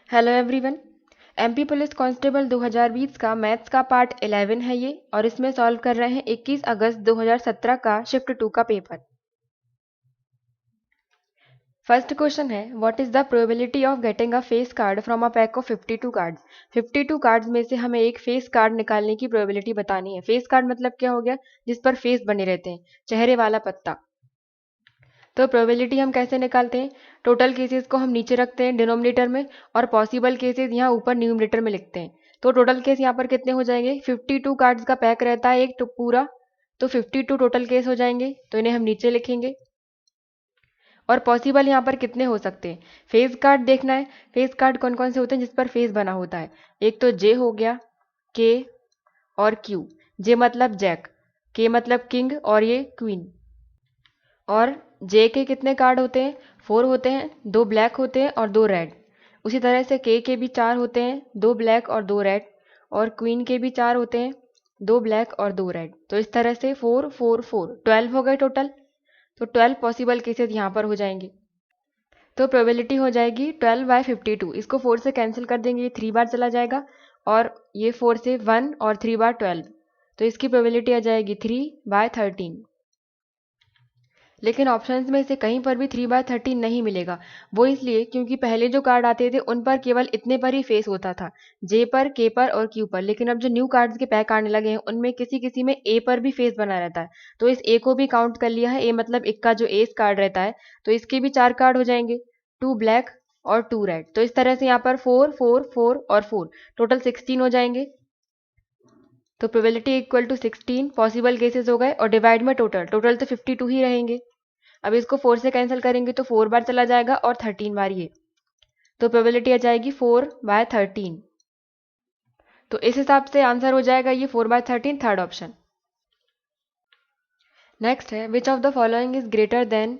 Hello everyone. MP police constable 2020 का maths का part 11 है ये, और इसमें सॉल्व कर रहे हैं 21 अगस्त 2017 का शिफ्ट 2 का पेपर। फर्स्ट क्वेश्चन है, what is the probability of getting a face card from a pack of 52 cards. 52 cards में से हमें एक फेस कार्ड निकालने की प्रोबेबिलिटी बतानी है। फेस कार्ड मतलब क्या हो गया, जिस पर फेस बने रहते हैं, चेहरे वाला पत्ता। तो प्रोबेबिलिटी हम कैसे निकालते हैं, टोटल केसेस को हम नीचे रखते हैं डिनोमिनेटर में, और पॉसिबल केसेस यहाँ ऊपर न्यूमरेटर में लिखते हैं। तो टोटल केस यहाँ पर कितने हो जाएंगे, 52 कार्ड्स का पैक रहता है एक तो पूरा, तो 52 टोटल केस हो जाएंगे, तो इन्हें हम नीचे लिखेंगे। और पॉसिबल यहाँ पर कितने हो सकते हैं, फेस कार्ड देखना है। फेस कार्ड कौन कौन से होते हैं जिस पर फेस बना होता है, एक तो जे हो गया, के और क्यू। जे मतलब जैक, के मतलब किंग और ये क्वीन। और जे के कितने कार्ड होते हैं, 4 होते हैं, 2 ब्लैक होते हैं और 2 रेड। उसी तरह से के भी 4 होते हैं, 2 ब्लैक और 2 रेड। और क्वीन के भी 4 होते हैं, 2 ब्लैक और 2 रेड। तो इस तरह से 4 4 4 12 हो गए टोटल। तो 12 पॉसिबल केसेस यहाँ पर हो जाएंगे। तो प्रोबेबिलिटी हो जाएगी 12/52। इसको 4 से कैंसिल कर देंगे, ये 3 बार चला जाएगा, और ये 4 से 1 और 3 बार 12। तो इसकी प्रोबेबिलिटी आ जाएगी 3/13। लेकिन ऑप्शंस में से कहीं पर भी 3/13 नहीं मिलेगा। वो इसलिए क्योंकि पहले जो कार्ड आते थे उन पर केवल इतने पर ही फेस होता था, जे पर, के पर और क्यू पर। लेकिन अब जो न्यू कार्ड्स के पैक आने लगे हैं उनमें किसी किसी में ए पर भी फेस बना रहता है। तो इस ए को भी काउंट कर लिया है। ए मतलब इक्का जो एस कार्ड रहता है, तो इसके भी 4 कार्ड हो जाएंगे, 2 ब्लैक और 2 रेड। तो इस तरह से यहाँ पर 4 4 4 और 4 टोटल 16 हो जाएंगे। तो probability equal to 16 possible cases हो गए, और डिवाइड में टोटल टोटल तो 52 ही रहेंगे। अब इसको 4 से कैंसिल करेंगे तो 4 बार चला जाएगा और 13 बार ये। तो प्रोबेबिलिटी आ जाएगी 4/13। तो इस हिसाब से आंसर हो जाएगा ये 4/13, थर्ड ऑप्शन। नेक्स्ट है, which of the following is greater than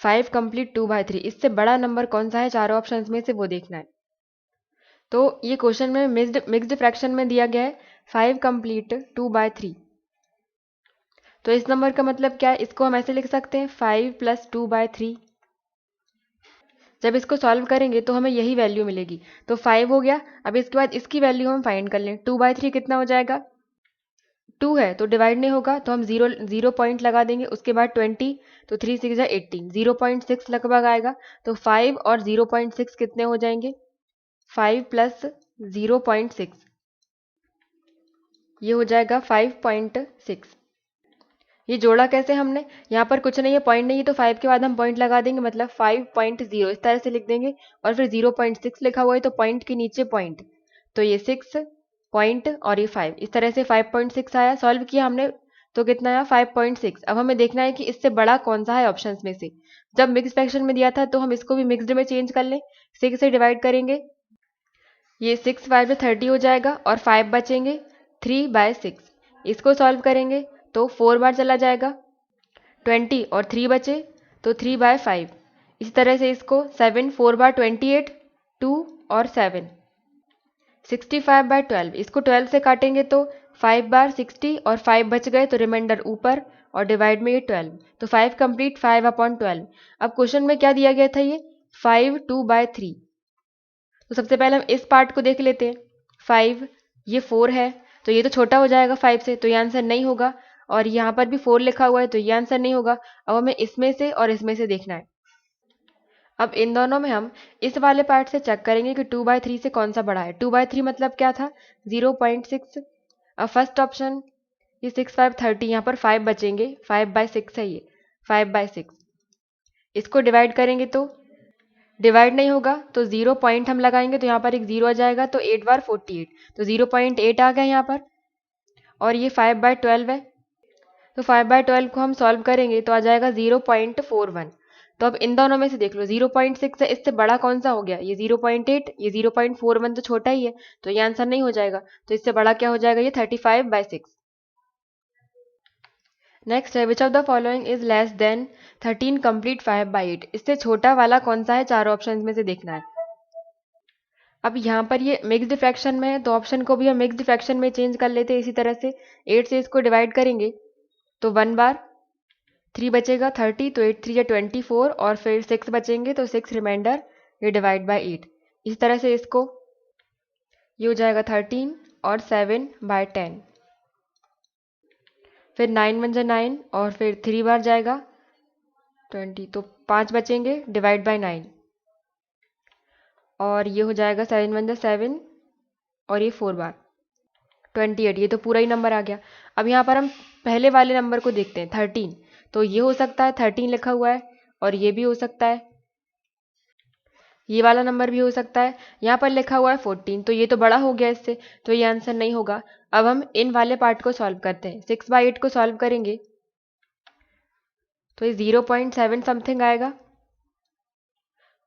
5 complete 2/3। इससे बड़ा नंबर कौन सा है चारों ऑप्शंस में से, वो देखना है। तो ये क्वेश्चन में मिक्स्ड फ्रैक्शन में दिया गया है 5 कंप्लीट 2/3। तो इस नंबर का मतलब क्या है, इसको हम ऐसे लिख सकते हैं 5 + 2/3। जब इसको सॉल्व करेंगे तो हमें यही वैल्यू मिलेगी। तो 5 हो गया। अब इसके बाद इसकी वैल्यू हम फाइंड कर लें। 2/3 कितना हो जाएगा, 2 है तो डिवाइड नहीं होगा, तो हम जीरो जीरो पॉइंट लगा देंगे। उसके बाद 20, तो 3 6 18, 0.6 लगभग आएगा। तो 5 और 0.6 कितने हो जाएंगे, 5 + 0.6, ये हो जाएगा 5.6। ये जोड़ा कैसे हमने, यहाँ पर कुछ नहीं है, पॉइंट नहीं है, तो 5 के बाद हम पॉइंट लगा देंगे, मतलब 5.0 इस तरह से लिख देंगे। और फिर 0.6 लिखा हुआ है तो पॉइंट के नीचे पॉइंट, तो ये 6 पॉइंट और ये 5, इस तरह से 5.6 आया। सॉल्व किया हमने तो कितना आया, 5.6। अब हमें देखना है कि इससे बड़ा कौन सा है ऑप्शंस में से। जब मिक्स फ्रैक्शन में दिया था तो हम इसको भी मिक्सड में चेंज कर लें, 6 से डिवाइड करेंगे, ये 6 5 30 हो जाएगा, और 5 बचेंगे 3/6। इसको सॉल्व करेंगे तो 4 बार चला जाएगा, 20 और 3 बचे तो 3/5। इसी तरह से इसको 7 4 बार 28, 2 और 7, 65/12। इसको 12 से काटेंगे तो 5 बार 60 और 5 बच गए, तो रिमाइंडर ऊपर और डिवाइड में ये 12, तो 5 कंप्लीट 5/12। अब क्वेश्चन में क्या दिया गया था, ये 5 2/3। तो सबसे पहले हम इस पार्ट को देख लेते हैं। 5, ये 4 है, तो ये तो छोटा हो जाएगा 5 से, तो ये आंसर नहीं होगा। और यहाँ पर भी 4 लिखा हुआ है, तो ये आंसर नहीं होगा। अब हमें इसमें से और इसमें से देखना है। अब इन दोनों में हम इस वाले पार्ट से चेक करेंगे कि 2/3 से कौन सा बड़ा है। 2/3 मतलब क्या था, 0.6। अब फर्स्ट ऑप्शन, ये 6 5 30, यहाँ पर 5 बचेंगे, 5/6 है ये, 5/6। इसको डिवाइड करेंगे तो डिवाइड नहीं होगा, तो 0 पॉइंट हम लगाएंगे, तो यहाँ पर एक 0 आ जाएगा, तो 8 बार 48, तो 0.8 आ गया यहाँ पर। और ये 5/12 है, तो 5/12 को हम सॉल्व करेंगे तो आ जाएगा 0.41। तो अब इन दोनों में से देख लो, 0.6 है, इससे बड़ा कौन सा हो गया, ये 0.8, ये 0.41 तो छोटा ही है, तो ये आंसर नहीं हो जाएगा। तो इससे बड़ा क्या हो जाएगा, ये 35/6। नेक्स्ट है, which of the following is less than 13 complete 5/8। इससे छोटा वाला कौन सा है चारों ऑप्शन में से देखना है। अब यहाँ पर ये मिक्स्ड फ्रैक्शन में है, तो ऑप्शन को भी हम मिक्स्ड फ्रैक्शन में चेंज कर लेते हैं इसी तरह से। 8 से इसको डिवाइड करेंगे तो 1 बार, 3 बचेगा 30, तो 8 3 या 24, और फिर 6 बचेंगे, तो 6 रिमाइंडर, ये डिवाइड बाय 8। इस तरह से इसको ये हो जाएगा 13 और 7/10, फिर 9 1 जा 9 और फिर 3 बार जाएगा 20, तो 5 बचेंगे डिवाइड बाय 9 और ये हो जाएगा 7 1 जा 7 और ये 4 बार 28। ये तो पूरा ही नंबर आ गया। अब यहाँ पर हम पहले वाले नंबर को देखते हैं 13, तो ये हो सकता है 13 लिखा हुआ है और ये भी हो सकता है, ये वाला नंबर भी हो सकता है। यहाँ पर लिखा हुआ है 14, तो ये तो बड़ा हो गया इससे, तो ये आंसर नहीं होगा। अब हम इन वाले पार्ट को सॉल्व करते हैं। 6/8 को सॉल्व करेंगे तो ये 0.7 समथिंग आएगा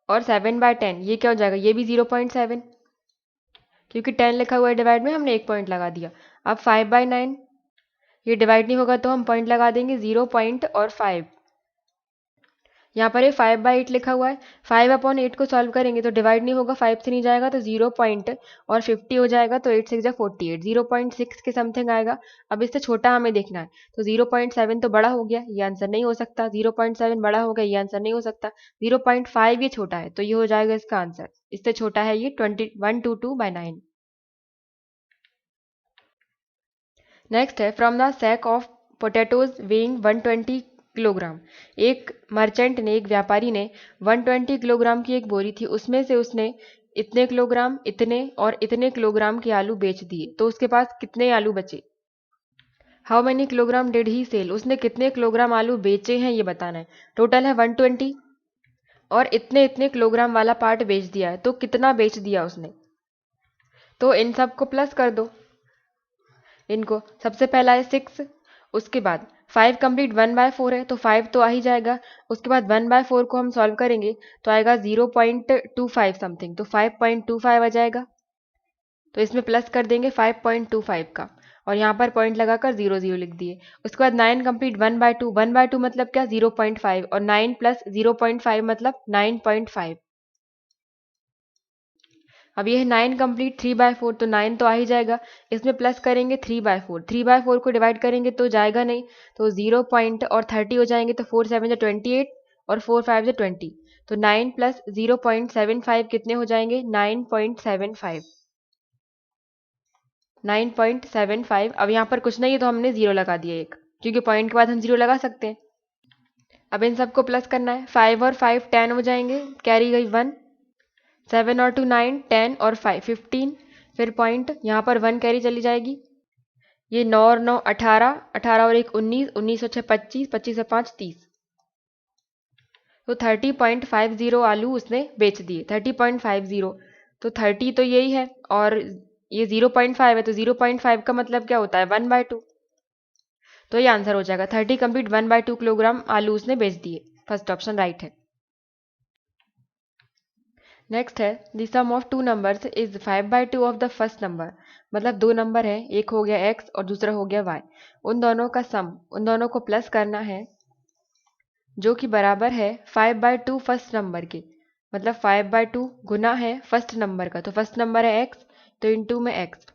और 7/10 ये क्या हो जाएगा, ये भी 0.7, क्योंकि 10 लिखा हुआ है डिवाइड में, हमने एक पॉइंट लगा दिया। अब 5/9 ये डिवाइड नहीं होगा तो हम पॉइंट लगा देंगे 0 पॉइंट और 5। यहाँ पर ये 5/8 लिखा हुआ है, 5/8 को सॉल्व करेंगे तो डिवाइड नहीं होगा, 5 से नहीं जाएगा तो 0 पॉइंट और 50 हो जाएगा, तो 8 6 जा 48, 0.6 के समथिंग आएगा। अब इससे छोटा हमें देखना है, तो 0.7 तो बड़ा हो गया, ये आंसर नहीं हो सकता। 0.7 बड़ा हो गया, ये आंसर नहीं हो सकता। 0.5 ये छोटा है, तो ये हो जाएगा इसका आंसर। इससे छोटा है ये 2122/9। नेक्स्ट है from the sack of potatoes weighing 120 kilogram. एक मर्चेंट ने, एक व्यापारी ने 120 किलोग्राम की एक बोरी थी, उसमें से उसने इतने किलोग्राम, इतने और इतने किलोग्राम के आलू बेच दिए, तो उसके पास कितने आलू बचे। How many kilogram did he sell, उसने कितने किलोग्राम आलू बेचे हैं ये बताना है। टोटल है 120 और इतने इतने किलोग्राम वाला पार्ट बेच दिया है, तो कितना बेच दिया उसने। तो इन सब को प्लस कर दो। इनको सबसे पहला है 6, उसके बाद 5 कंप्लीट 1/4 है, तो 5 तो आ ही जाएगा। उसके बाद 1/4 को हम सॉल्व करेंगे तो आएगा 0.25 समथिंग, तो 5.25 आ जाएगा। तो इसमें प्लस कर देंगे 5.25 का और यहाँ पर पॉइंट लगाकर 0 0 लिख दिए। उसके बाद 9 कंप्लीट 1/2, 1/2 मतलब क्या 0.5 और 9 प्लस 0.5 मतलब 9.5। अब ये है 9 कंप्लीट 3/4, तो 9 तो आ ही जाएगा। इसमें प्लस करेंगे 3/4, 3/4 को डिवाइड करेंगे तो जाएगा नहीं, तो 0 पॉइंट और 30 हो जाएंगे, तो 4 7 जा 28 और 4 5 जा 20, तो 9 प्लस 0.75 कितने हो जाएंगे 9.75। 9.75। अब यहाँ पर कुछ नहीं है तो हमने 0 लगा दिया एक, क्योंकि पॉइंट के बाद हम 0 लगा सकते हैं। अब इन सबको प्लस करना है, 5 और 5 10 हो जाएंगे, कैरी गई 1, 7 और 2 9, 10 और 5 15, फिर पॉइंट यहाँ पर 1 कैरी चली जाएगी। ये 9 और 9 18, 18 और 1 19, 19 और 6 25, 25 और 5 30, तो 30.50 आलू उसने बेच दिए। 30.50, तो 30 तो यही है और ये 0.5 है, तो 0.5 का मतलब क्या होता है 1/2, तो ये आंसर हो जाएगा 30 कंप्लीट 1/2 किलोग्राम आलू उसने बेच दिए। फर्स्ट ऑप्शन राइट है। नेक्स्ट है the sum of two numbers is 5/2 of the first number. मतलब दो नंबर है, एक हो गया x और दूसरा हो गया y, उन दोनों का सम, उन दोनों को प्लस करना है जो कि बराबर है 5/2 फर्स्ट नंबर के। मतलब 5/2 गुना है फर्स्ट नंबर का, तो फर्स्ट नंबर है x, तो इनटू में x।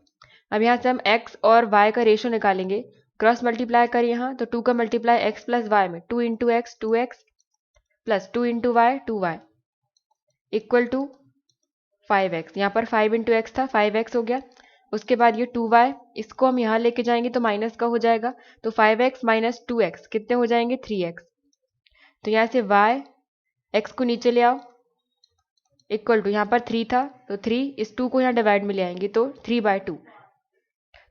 अब यहाँ से हम x और y का रेशो निकालेंगे, क्रॉस मल्टीप्लाई कर यहाँ, तो 2 का मल्टीप्लाई x प्लस y में, 2 into x 2x plus 2 into y 2y equal to 5x। यहाँ पर 5 इंटू एक्स था, 5x हो गया। उसके बाद ये 2y, इसको हम यहाँ लेके जाएंगे तो माइनस का हो जाएगा, तो 5x माइनस 2x कितने हो जाएंगे 3x। तो यहाँ से y, x को नीचे ले आओ, इक्वल टू यहाँ पर 3 था तो 3, इस 2 को यहाँ डिवाइड में ले आएंगे तो 3/2,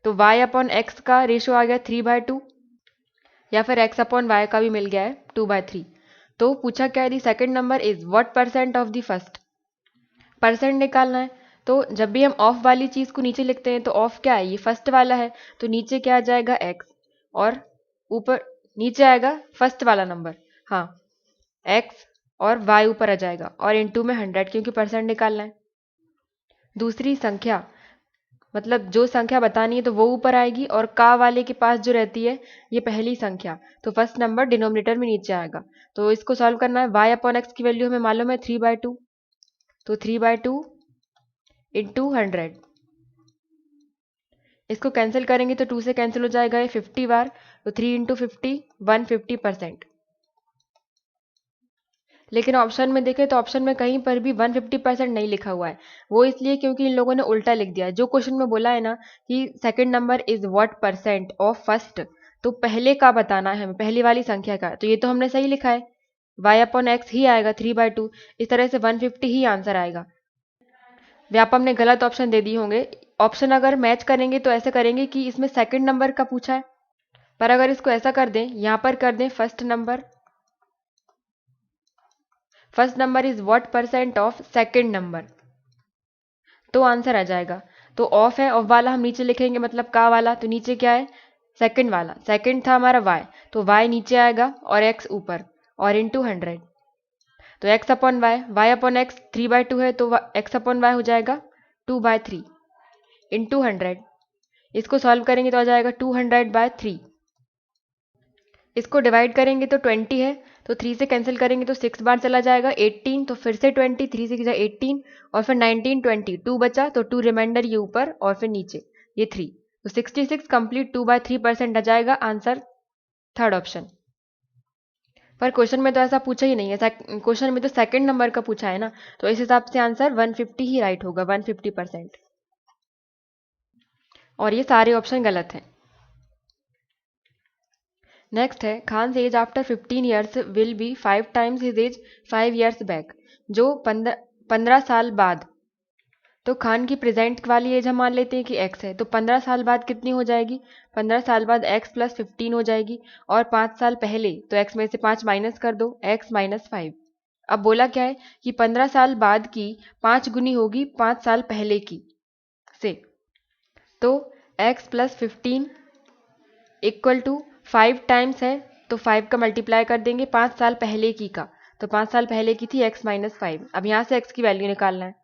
तो y अपॉन x का रेशो आ गया 3/2, या फिर x अपॉन y का भी मिल गया है 2/3। तो पूछा क्या है, second number is what percent of the first. Percent निकालना है, तो जब भी हम ऑफ वाली चीज को नीचे लिखते हैं तो ऑफ क्या है, ये फर्स्ट वाला है, तो नीचे क्या आ जाएगा x और ऊपर नीचे आएगा फर्स्ट वाला नंबर, हाँ x और y ऊपर आ जाएगा और इनटू में 100, क्योंकि परसेंट निकालना है। दूसरी संख्या, मतलब जो संख्या बतानी है तो वो ऊपर आएगी और का वाले के पास जो रहती है ये पहली संख्या, तो फर्स्ट नंबर डिनोमिनेटर में नीचे आएगा। तो इसको सॉल्व करना है, y अपॉन एक्स की वैल्यू हमें मालूम है 3/2, तो 3/2 इंटू 100, इसको कैंसिल करेंगे तो 2 से कैंसिल हो जाएगा ये 50 बार, तो 3 इंटू 50 150%। लेकिन ऑप्शन में देखें तो ऑप्शन में कहीं पर भी 150% नहीं लिखा हुआ है। वो इसलिए क्योंकि इन लोगों ने उल्टा लिख दिया है। जो क्वेश्चन में बोला है ना कि second number is what percent of first, तो पहले का बताना है हमें, पहली वाली संख्या का, तो ये तो हमने सही लिखा है, y/x ही आएगा 3/2। इस तरह से 150 ही आंसर आएगा। व्यापम ने गलत ऑप्शन दे दिए होंगे। ऑप्शन अगर मैच करेंगे तो ऐसे करेंगे कि इसमें सेकंड नंबर का पूछा है, पर अगर इसको ऐसा कर दें, यहाँ पर कर दें first number is what percent of second number, तो आंसर आ जाएगा। तो ऑफ है, ऑफ वाला हम नीचे लिखेंगे, मतलब का वाला, तो नीचे क्या है, सेकंड वाला, सेकंड था हमारा y, तो y नीचे आएगा और x ऊपर, और इंटू 100, तो x upon y upon x 3/2 है, तो x अपॉन y हो जाएगा 2/3 इंटू 100। इसको सॉल्व करेंगे तो आ जाएगा 200/3। इसको डिवाइड करेंगे तो 20 है, तो 3 से कैंसिल करेंगे तो 6 बार चला जाएगा 18, तो फिर से 20, 3 से किया 18, और फिर 19, 20, 2 बचा, तो 2 रिमाइंडर ये ऊपर और फिर नीचे ये 3, तो 66 कंप्लीट 2/3% आ जाएगा आंसर, थर्ड ऑप्शन। पर क्वेश्चन में तो ऐसा पूछा ही नहीं है, क्वेश्चन में तो सेकंड नंबर का पूछा है ना, तो इस हिसाब से आंसर 150 ही राइट होगा, 150%। और ये सारे ऑप्शन गलत हैं। नेक्स्ट है, Khan age after 15 years will be 5 times his age 5 years back, जो 15 साल बाद, तो खान की प्रेजेंट वाली एज हम मान लेते हैं कि x है, तो 15 साल बाद कितनी हो जाएगी, 15 साल बाद x प्लस 15 हो जाएगी, और 5 साल पहले, तो x में से 5 माइनस कर दो, x माइनस 5। अब बोला क्या है कि 15 साल बाद की 5 गुनी होगी 5 साल पहले की से, तो x plus 15 equal to 5 times है, तो 5 का मल्टीप्लाई कर देंगे 5 साल पहले की का, तो 5 साल पहले की थी x माइनस 5। अब यहाँ से x की वैल्यू निकालना है,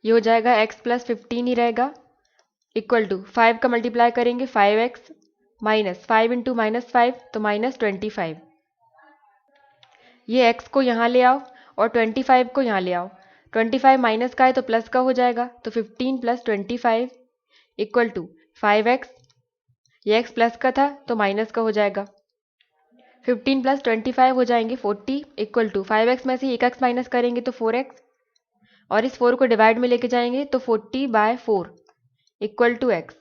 ये हो जाएगा x प्लस 15 ही रहेगा, इक्वल टू 5 का मल्टीप्लाई करेंगे 5x माइनस 5 इंटू माइनस 5, तो माइनस 25। ये x को यहाँ ले आओ और 25 को यहाँ ले आओ, 25 माइनस का है तो प्लस का हो जाएगा, तो 15 प्लस 25 इक्वल टू 5x, ये x प्लस का था तो माइनस का हो जाएगा, 15 प्लस 25 हो जाएंगे 40 इक्वल टू 5x में से 1x माइनस करेंगे तो 4x, और इस 4 को डिवाइड में लेके जाएंगे तो 40/4 इक्वल टू x।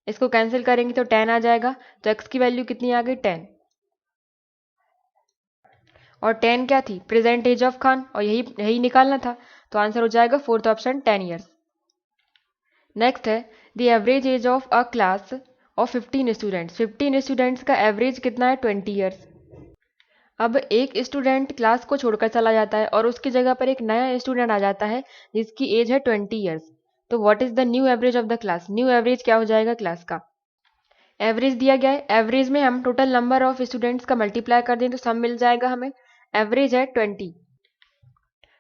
इसको कैंसिल करेंगे तो 10 आ जाएगा, तो x की वैल्यू कितनी आ गई 10, और 10 क्या थी, प्रेजेंट एज ऑफ खान, और यही यही निकालना था, तो आंसर हो जाएगा फोर्थ ऑप्शन 10 ईयर्स। नेक्स्ट है, the average age of a class of 15 students, 15 students का एवरेज कितना है 20 ईयर्स। अब एक स्टूडेंट क्लास को छोड़कर चला जाता है और उसकी जगह पर एक नया स्टूडेंट आ जाता है जिसकी एज है 20 ईयर्स, तो what is the new average of the class, new average क्या हो जाएगा क्लास का। एवरेज दिया गया है, एवरेज में हम टोटल नंबर ऑफ स्टूडेंट्स का मल्टीप्लाई कर दें तो सम मिल जाएगा हमें, एवरेज है 20,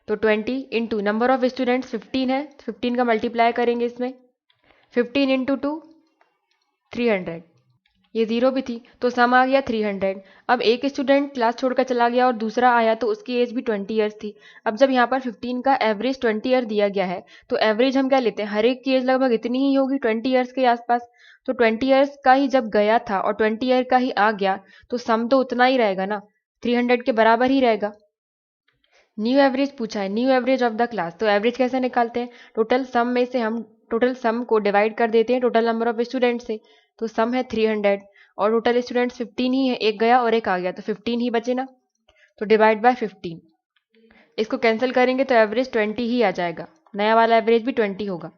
तो 20 इंटू नंबर ऑफ स्टूडेंट्स 15 है, 15 का मल्टीप्लाई करेंगे इसमें, 15 इंटू 2 300, ये जीरो भी थी तो सम आ गया 300। अब एक स्टूडेंट क्लास छोड़कर चला गया और दूसरा आया तो उसकी एज भी 20 ईयर्स थी। अब जब यहाँ पर 15 का एवरेज 20 ईयर दिया गया है तो एवरेज हम क्या लेते हैं, हर एक की एज लगभग इतनी ही होगी 20 ईयर्स के आसपास, तो 20 ईयर्स का ही जब गया था और 20 ईयर का ही आ गया तो सम तो उतना ही रहेगा ना, 300 के बराबर ही रहेगा। न्यू एवरेज पूछा है, new average of the class, तो एवरेज कैसे निकालते हैं, टोटल सम में से हम टोटल सम को डिवाइड कर देते हैं टोटल नंबर ऑफ स्टूडेंट से, तो सम है 300 और टोटल स्टूडेंट्स 15 ही है, एक गया और एक आ गया तो 15 ही बचे ना, तो डिवाइड बाय 15, इसको कैंसिल करेंगे तो एवरेज 20 ही आ जाएगा, नया वाला एवरेज भी 20 होगा।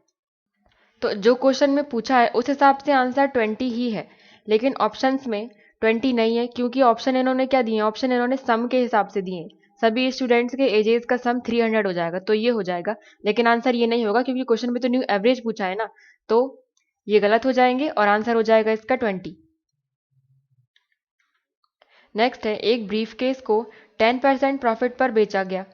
तो जो क्वेश्चन में पूछा है उस हिसाब से आंसर 20 ही है, लेकिन ऑप्शंस में 20 नहीं है क्योंकि ऑप्शन इन्होंने क्या दिए, ऑप्शन इन्होंने सम के हिसाब से दिए, सभी स्टूडेंट्स के एजेस का सम 300 हो जाएगा, तो ये हो जाएगा, लेकिन आंसर ये नहीं होगा क्योंकि क्वेश्चन में तो न्यू एवरेज पूछा है ना, तो ये गलत हो जाएंगे और आंसर हो जाएगा इसका 20। नेक्स्ट है, एक ब्रीफकेस को 10% प्रॉफिट पर बेचा गया,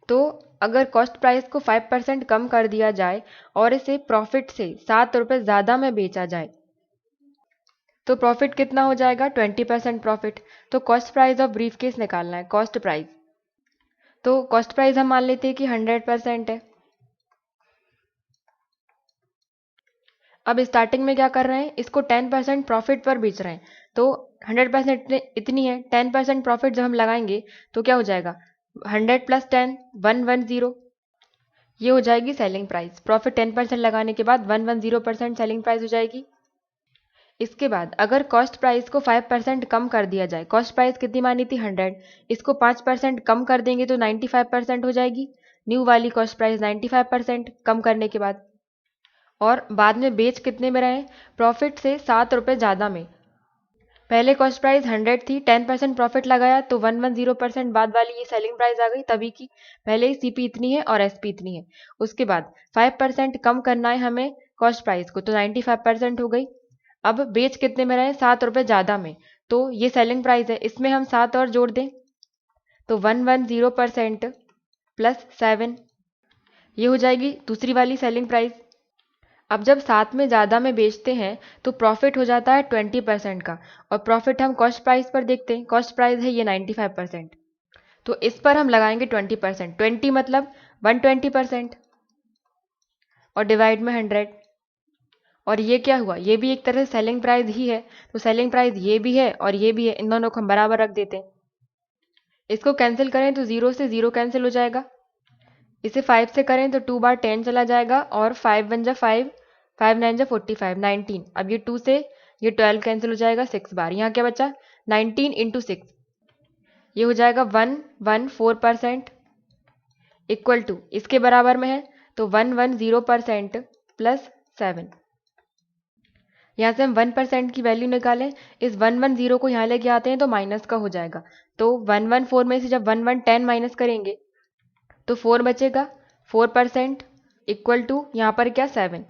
तो अगर कॉस्ट प्राइस को 5% कम कर दिया जाए और इसे प्रॉफिट से 7 रुपये ज़्यादा में बेचा जाए तो प्रॉफिट कितना हो जाएगा, 20% प्रॉफिट। तो कॉस्ट प्राइस ऑफ ब्रीफकेस निकालना है, कॉस्ट प्राइस, तो कॉस्ट प्राइस हम मान लेते हैं कि 100% है। अब स्टार्टिंग में क्या कर रहे हैं, इसको 10% प्रॉफिट पर बेच रहे हैं, तो 100% इतनी है, 10% प्रॉफिट जब हम लगाएंगे तो क्या हो जाएगा, 100 प्लस 10 110, ये हो जाएगी सेलिंग प्राइस। प्रॉफिट 10% लगाने के बाद 110% सेलिंग प्राइस हो जाएगी। इसके बाद अगर कॉस्ट प्राइस को 5% कम कर दिया जाए, कॉस्ट प्राइस कितनी मानी थी 100, इसको 5% कम कर देंगे तो 95% हो जाएगी। न्यू वाली कॉस्ट प्राइस 95% कम करने के बाद, और बाद में बेच कितने में रहे, प्रॉफिट से 7 रुपये ज़्यादा में। पहले कॉस्ट प्राइस 100 थी, 10% प्रॉफिट लगाया तो 110% बाद वाली ये सेलिंग प्राइस आ गई तभी की। पहले ही सीपी इतनी है और एसपी इतनी है। उसके बाद 5% कम करना है हमें कॉस्ट प्राइस को, तो 95% हो गई। अब बेच कितने में रहे, 7 रुपये ज़्यादा में, तो ये सेलिंग प्राइस है, इसमें हम 7 और जोड़ दें तो 110% प्लस 7, ये हो जाएगी दूसरी वाली सेलिंग प्राइस। अब जब 7 में ज़्यादा में बेचते हैं तो प्रॉफिट हो जाता है 20% का, और प्रॉफिट हम कॉस्ट प्राइस पर देखते हैं, कॉस्ट प्राइस है ये 95%, तो इस पर हम लगाएंगे 20%, 20 मतलब 120% और डिवाइड में 100, और ये क्या हुआ, ये भी एक तरह से सेलिंग प्राइस ही है, तो सेलिंग प्राइस ये भी है और ये भी है, इन दोनों को हम बराबर रख देते हैं। इसको कैंसिल करें तो 0 से 0 कैंसिल हो जाएगा। इसे 5 से करें तो 2 बार 10 चला जाएगा, और 5 1 जा 5, 5 9 जा 45, 19। अब ये 2 से ये 12 कैंसिल हो जाएगा 6 बार, यहाँ क्या बचा 19 इंटू 6, ये हो जाएगा 114% इक्वल टू, इसके बराबर में है तो 110% प्लस 7। यहाँ से हम 1% की वैल्यू निकालें, इस 110 को यहाँ लेके आते हैं तो माइनस का हो जाएगा, तो 114 में से जब 110 माइनस करेंगे तो 4 बचेगा, 4% इक्वल टू यहाँ पर क्या 7।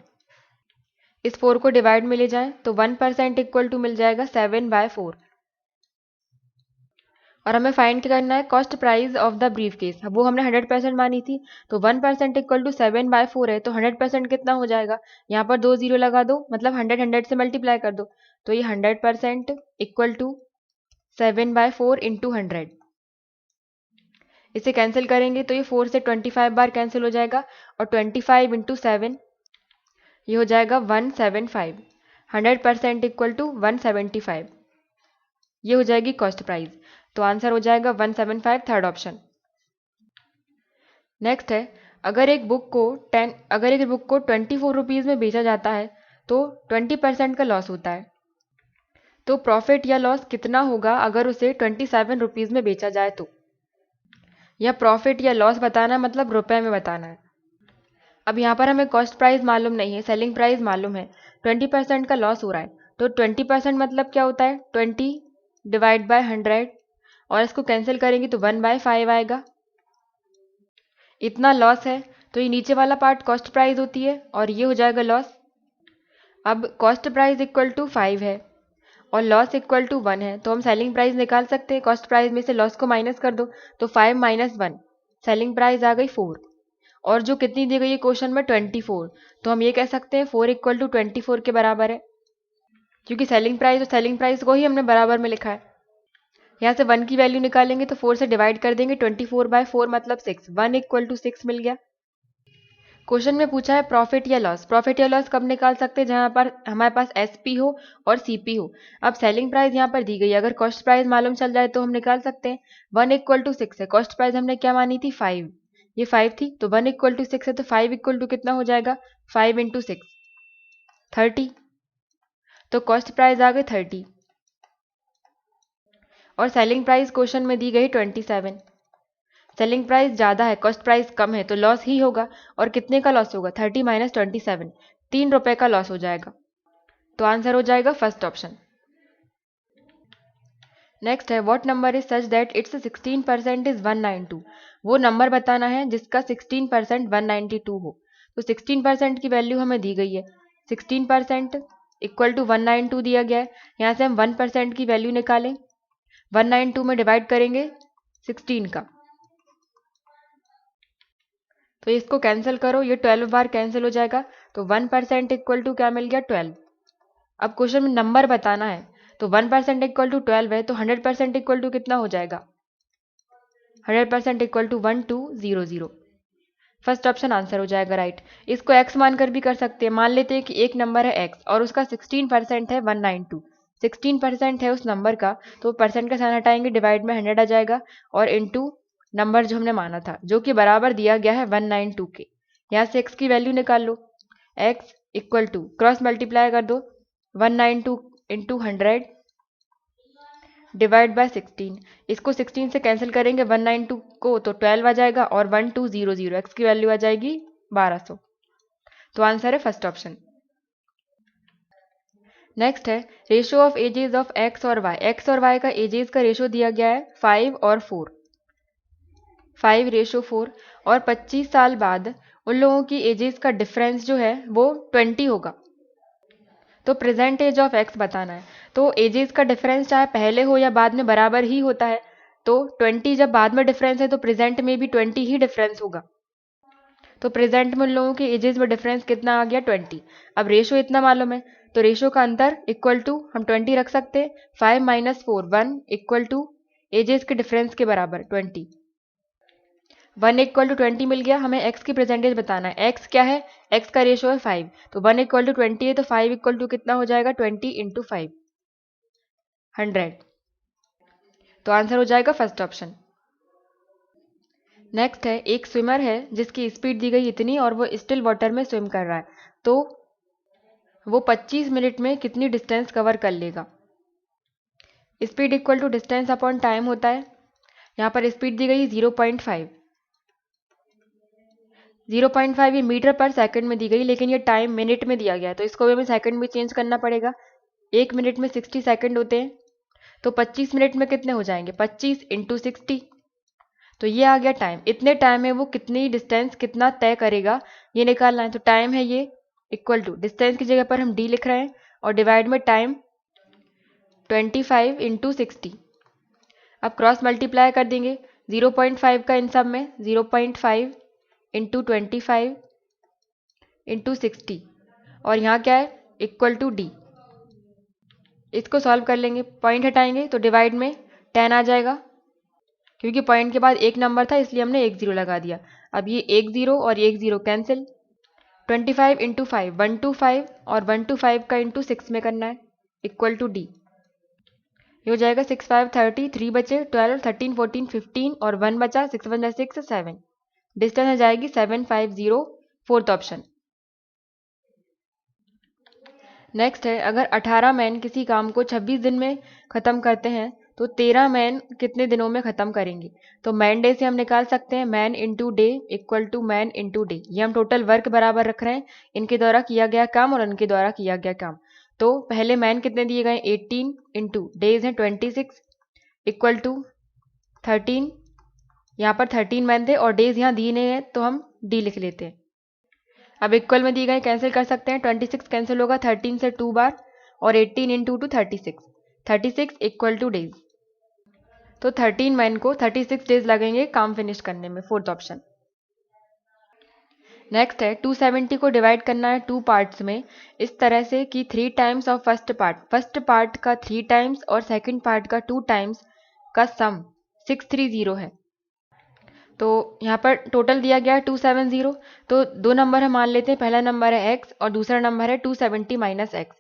इस 4 को डिवाइड में ले जाएं तो 1% इक्वल टू मिल जाएगा 7/4, और हमें फाइंड करना है cost price of the brief case. वो हमने 100% मानी थी, तो 1% इक्वल टू 7/4 है, तो 100% कितना हो जाएगा, यहाँ पर 2 0 लगा दो, मतलब 100 से मल्टीप्लाई कर दो, तो ये 100% इक्वल टू 7/4 इंटू 100। इसे कैंसिल करेंगे तो ये 4 से 25 बार कैंसिल हो जाएगा, और 25 इंटू 7, ये हो जाएगा 175। 100% इक्वल टू 175, ये हो जाएगी कॉस्ट प्राइस, तो आंसर हो जाएगा 175, थर्ड ऑप्शन। नेक्स्ट है, अगर एक बुक को 24 रुपीज़ में बेचा जाता है तो 20% का लॉस होता है, तो प्रॉफिट या लॉस कितना होगा अगर उसे 27 रुपीज़ में बेचा जाए तो। या प्रॉफिट या लॉस बताना है, मतलब रुपए में बताना है। अब यहाँ पर हमें कॉस्ट प्राइस मालूम नहीं है, सेलिंग प्राइस मालूम है, 20% का लॉस हो रहा है, तो 20% मतलब क्या होता है 20 डिवाइड बाय 100, और इसको कैंसिल करेंगे तो 1/5 आएगा। इतना लॉस है, तो ये नीचे वाला पार्ट कॉस्ट प्राइस होती है और ये हो जाएगा लॉस। अब कॉस्ट प्राइस इक्वल टू 5 है और लॉस इक्वल टू 1 है, तो हम सेलिंग प्राइस निकाल सकते हैं। कॉस्ट प्राइस में से लॉस को माइनस कर दो तो 5 माइनस 1, सेलिंग प्राइस आ गई 4, और जो कितनी दी गई है क्वेश्चन में 24, तो हम ये कह सकते हैं 4 इक्वल टू 24 के बराबर है, क्योंकि सेलिंग प्राइस को ही हमने बराबर में लिखा है। यहाँ से 1 की वैल्यू निकालेंगे तो 4 से डिवाइड कर देंगे, 24/4 मतलब 6, 1 इक्वल टू 6 मिल गया। क्वेश्चन में पूछा है प्रॉफिट या लॉस। प्रॉफिट या लॉस कब निकाल सकते हैं, जहां पर हमारे पास एसपी हो और सीपी हो। अब सेलिंग प्राइस यहाँ पर दी गई है, अगर कॉस्ट प्राइस मालूम चल जाए तो हम निकाल सकते हैं। 1 इक्वल टू 6 है, कॉस्ट प्राइस हमने क्या मानी थी 5, ये 5 थी, तो 1 इक्वल टू 6 है, तो 5 इक्वल टू कितना हो जाएगा 5 इंटू 6 30, तो कॉस्ट प्राइस आ गई 30, और सेलिंग प्राइस क्वेश्चन में दी गई 27। सेलिंग प्राइस ज़्यादा है, कॉस्ट प्राइस कम है, तो लॉस ही होगा, और कितने का लॉस होगा 30 माइनस 27, 3 रुपए का लॉस हो जाएगा, तो आंसर हो जाएगा फर्स्ट ऑप्शन। नेक्स्ट है, what number is such that it's 16% is 192। वो नंबर बताना है जिसका 16% 192 हो। तो 16% की वैल्यू हमें दी गई है, 16% इक्वल टू 192 दिया गया है। यहाँ से हम 1% की वैल्यू निकालें, 192 में डिवाइड करेंगे 16 का, तो इसको कैंसिल करो, ये 12 बार कैंसिल हो जाएगा, तो 1% इक्वल टू क्या मिल गया 12। अब क्वेश्चन में नंबर बताना है, तो 1% इक्वल टू 12 है, तो 100% इक्वल टू कितना हो जाएगा 100% equal to 1200। First option answer हो जाएगा राइट। इसको x मानकर भी कर सकते हैं। मान लेते हैं कि एक नंबर है x और उसका 16% है 192, 16% है उस नंबर का, तो परसेंट का साइन हटाएंगे, डिवाइड में 100 आ जाएगा, और इंटू नंबर जो हमने माना था, जो कि बराबर दिया गया है 192 के। यहाँ से x की वैल्यू निकाल लो। x equal to cross multiply कर दो 192 इंटू 100 डिवाइड बाय 16। इसको 16 से कैंसिल करेंगे 192 को तो 12 आ जाएगा और 1200 x की वैल्यू आ जाएगी 1200। तो आंसर है फर्स्ट ऑप्शन। नेक्स्ट है ratio of ages of x और वाई। एक्स और वाई का एजेस का रेशियो दिया गया है 5 और 4, 5:4 और 25 साल बाद उन लोगों की एजेस का डिफरेंस जो है वो 20 होगा। तो प्रेजेंट एज ऑफ एक्स बताना है। तो एजेस का डिफरेंस चाहे पहले हो या बाद में बराबर ही होता है। तो 20 जब बाद में डिफरेंस है तो प्रेजेंट में भी 20 ही डिफरेंस होगा। तो प्रेजेंट में उन लोगों के एजेस में डिफरेंस कितना आ गया 20। अब रेशियो इतना मालूम है तो रेशियो का अंतर इक्वल टू हम 20 रख सकते हैं। 5 - 4 1 इक्वल टू एजेस के डिफरेंस के बराबर 20। 1 इक्वल टू 20 मिल गया। हमें x की परसेंटेज बताना है। x क्या है? x का रेशियो है 5। तो 1 इक्वल टू 20 है तो 5 इक्वल टू कितना हो जाएगा 20 इंटू 5 100। तो आंसर हो जाएगा फर्स्ट ऑप्शन। नेक्स्ट है एक स्विमर है जिसकी स्पीड दी गई इतनी और वो स्टिल वाटर में स्विम कर रहा है। तो वो 25 मिनट में कितनी डिस्टेंस कवर कर लेगा? Speed equal to distance upon time होता है। यहाँ पर स्पीड दी गई 0.5। 0.5 ये मीटर पर सेकंड में दी गई, लेकिन ये टाइम मिनट में दिया गया है तो इसको भी हमें सेकंड में चेंज करना पड़ेगा। 1 मिनट में 60 सेकंड होते हैं तो 25 मिनट में कितने हो जाएंगे 25 इंटू 60। तो ये आ गया टाइम। इतने टाइम में वो कितनी डिस्टेंस कितना तय करेगा ये निकालना है। तो टाइम है ये इक्वल टू डिस्टेंस की जगह पर हम डी लिख रहे हैं और डिवाइड में टाइम 25 इंटू 60। अब क्रॉस मल्टीप्लाई कर देंगे 0.5 का इन सब में 0.5 इंटू 25 इंटू 60 और यहाँ क्या है इक्वल टू डी। इसको सॉल्व कर लेंगे, पॉइंट हटाएंगे तो डिवाइड में 10 आ जाएगा। क्योंकि पॉइंट के बाद एक नंबर था इसलिए हमने एक जीरो लगा दिया। अब ये एक जीरो और एक जीरो कैंसिल। 25 इंटू 5 125 और 125 का इंटू 6 में करना है इक्वल टू डी। ये हो जाएगा 6 5 30, 3 बचे 12 13 14 15 और 1 बचा 6 1 6 7। डिस्टेंस आ जाएगी 750, फोर्थ ऑप्शन। नेक्स्ट है अगर 18 मैन किसी काम को 26 दिन में ख़त्म करते हैं तो 13 मैन कितने दिनों में ख़त्म करेंगे? तो मैन डे से हम निकाल सकते हैं man into day equal to man into day. ये हम टोटल वर्क बराबर रख रहे हैं, इनके द्वारा किया गया काम और इनके द्वारा किया गया काम। तो पहले मैन कितने दिए गए 18 इंटू डेज हैं 26 इक्वल टू 13। यहाँ पर 13 मैन थे और डेज यहाँ दिए नहीं है तो हम डी लिख लेते हैं। अब इक्वल में दी गए कैंसिल कर सकते हैं। 26 कैंसिल होगा 13 से 2 बार और 18 इंटू 2 36 इक्वल टू डेज। तो 13 मैन को 36 डेज लगेंगे काम फिनिश करने में, फोर्थ ऑप्शन। नेक्स्ट है 270 को डिवाइड करना है 2 पार्ट्स में इस तरह से कि 3 टाइम्स ऑफ फर्स्ट पार्ट का 3 टाइम्स और सेकंड पार्ट का 2 टाइम्स का सम 630 है। तो यहाँ पर टोटल दिया गया है 270। तो दो नंबर हम मान लेते हैं, पहला नंबर है x और दूसरा नंबर है 270 माइनस एक्स।